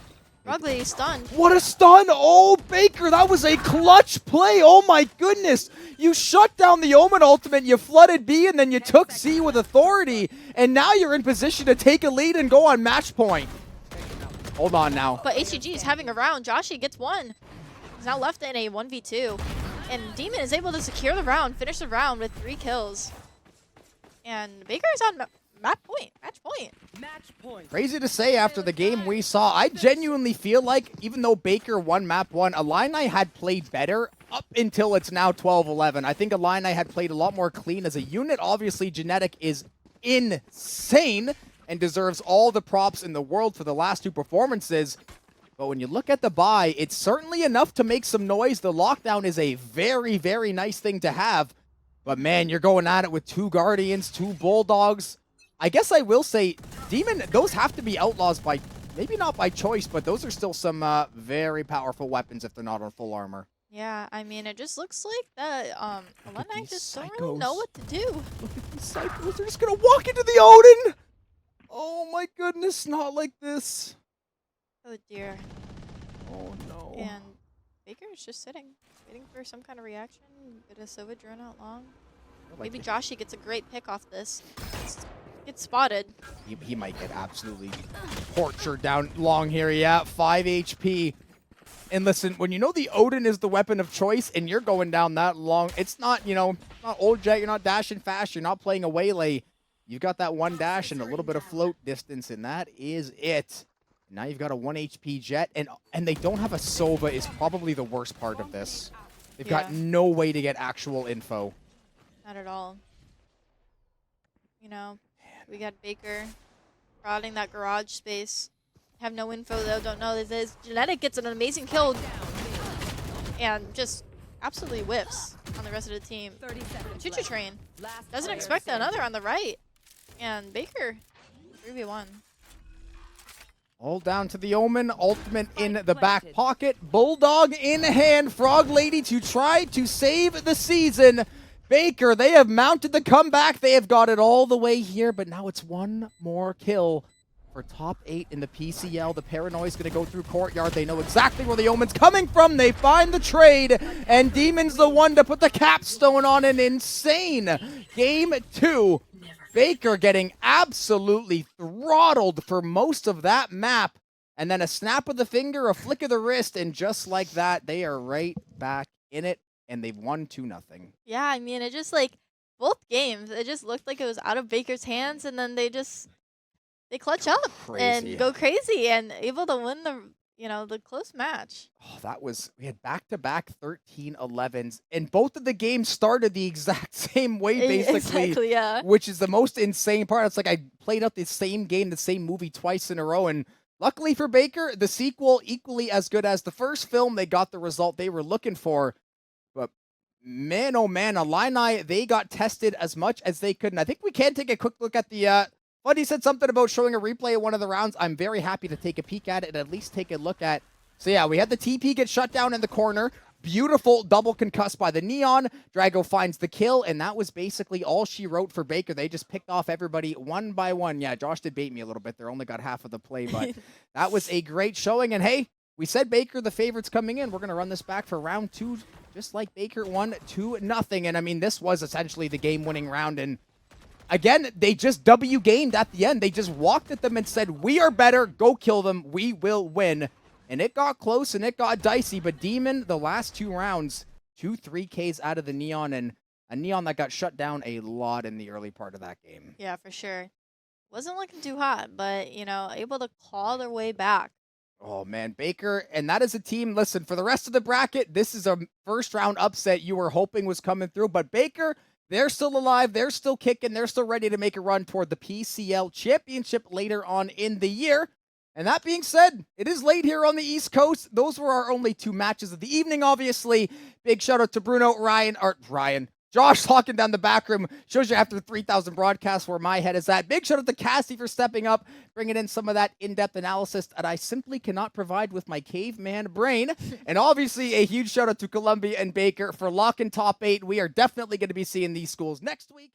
B: Rugley stunned.
A: What a stun! Oh, Baker, that was a clutch play. Oh my goodness. You shut down the Omen ultimate, you flooded B, and then you took C with authority. And now you're in position to take a lead and go on match point. Hold on now.
B: But HCG is having a round. Joshi gets one. He's now left in a 1v2. And Demon is able to secure the round, finish the round with 3 kills. And Baker is on match point.
A: Crazy to say after the game we saw. I genuinely feel like, even though Baker won map 1, Illini had played better up until it's now 12-11. I think Illini had played a lot more clean as a unit. Obviously, Genetic is insane and deserves all the props in the world for the last 2 performances. But when you look at the buy, it's certainly enough to make some noise. The lockdown is a very, very nice thing to have. But man, you're going at it with 2 Guardians, 2 Bulldogs. I guess I will say, Demon, those have to be outlaws by, maybe not by choice, but those are still some very powerful weapons if they're not on full armor.
B: Yeah, I mean, it just looks like that Illini just don't really know what to do.
A: Look at these psychos, they're just going to walk into the Odin! Oh my goodness, not like this.
B: Oh dear.
A: Oh no.
B: And Baker is just sitting, waiting for some kind of reaction. Get a Sova drone out long. Maybe Joshi gets a great pick off this. Gets spotted.
A: He might get absolutely tortured down long here. Yeah, 5 HP. And listen, when you know the Odin is the weapon of choice and you're going down that long, it's not, you know, not old jet, you're not dashing fast, you're not playing a waylay. You've got that 1 dash and a little bit of float distance, and that is it. Now you've got a 1 HP jet, and they don't have a Sova is probably the worst part of this. They've got no way to get actual info.
B: Not at all. You know, we got Baker prodding that garage space. Have no info though, don't know this. Genetic gets an amazing kill and just absolutely whiffs on the rest of the team. Choo-Choo Train doesn't expect another on the right. And Baker, 3v1.
A: All down to the Omen, ultimate in the back pocket. Bulldog in hand, Frog Lady to try to save the season. Baker, they have mounted the comeback. They have got it all the way here, but now it's 1 more kill for top 8 in the PCL. The Paranoid's going to go through Courtyard. They know exactly where the Omen's coming from. They find the trade, and Demon's the one to put the capstone on an insane Game 2. Baker getting absolutely throttled for most of that map, and then a snap of the finger, a flick of the wrist, and just like that, they are right back in it, and they've won 2-0.
B: Yeah, I mean, it just like both games, it just looked like it was out of Baker's hands, and then they clutch up and go crazy and able to win the close match.
A: Oh, we had back-to-back 13-11s, and both of the games started the exact same way, basically.
B: Exactly, yeah.
A: Which is the most insane part. It's like I played out the same game, the same movie twice in a row, and luckily for Baker, the sequel equally as good as the first film. They got the result they were looking for, but man, oh man, Illini, they got tested as much as they could, and I think we can take a quick look at the Buddy said something about showing a replay of one of the rounds. I'm very happy to take a peek at it and at least take a look at. So yeah, we had the TP get shut down in the corner. Beautiful double concussed by the Neon. Drago finds the kill, and that was basically all she wrote for Baker. They just picked off everybody 1 by 1. Yeah, Josh did bait me a little bit there. Only got half of the play, but that was a great showing. And hey, we said Baker the favorites coming in. We're going to run this back for round 2, just like Baker won 2-0. And I mean, this was essentially the game-winning round, and again, they just W-gamed at the end. They just walked at them and said, we are better, go kill them, we will win. And it got close and it got dicey, but Demon, the last 2 rounds, 2 3Ks out of the Neon, and a Neon that got shut down a lot in the early part of that game.
B: Yeah, for sure. Wasn't looking too hot, but, able to claw their way back.
A: Oh man, Baker, and that is a team. Listen, for the rest of the bracket, this is a first round upset you were hoping was coming through, but Baker, they're still alive, they're still kicking, they're still ready to make a run toward the PCL championship later on in the year. And that being said, it is late here on the East Coast. Those were our only 2 matches of the evening, obviously. Big shout out to Bruno, Josh talking down the back room. Shows you after 3,000 broadcasts where my head is at. Big shout out to Cassie for stepping up, bringing in some of that in-depth analysis that I simply cannot provide with my caveman brain. And obviously a huge shout out to Columbia and Baker for locking top 8. We are definitely going to be seeing these schools next week.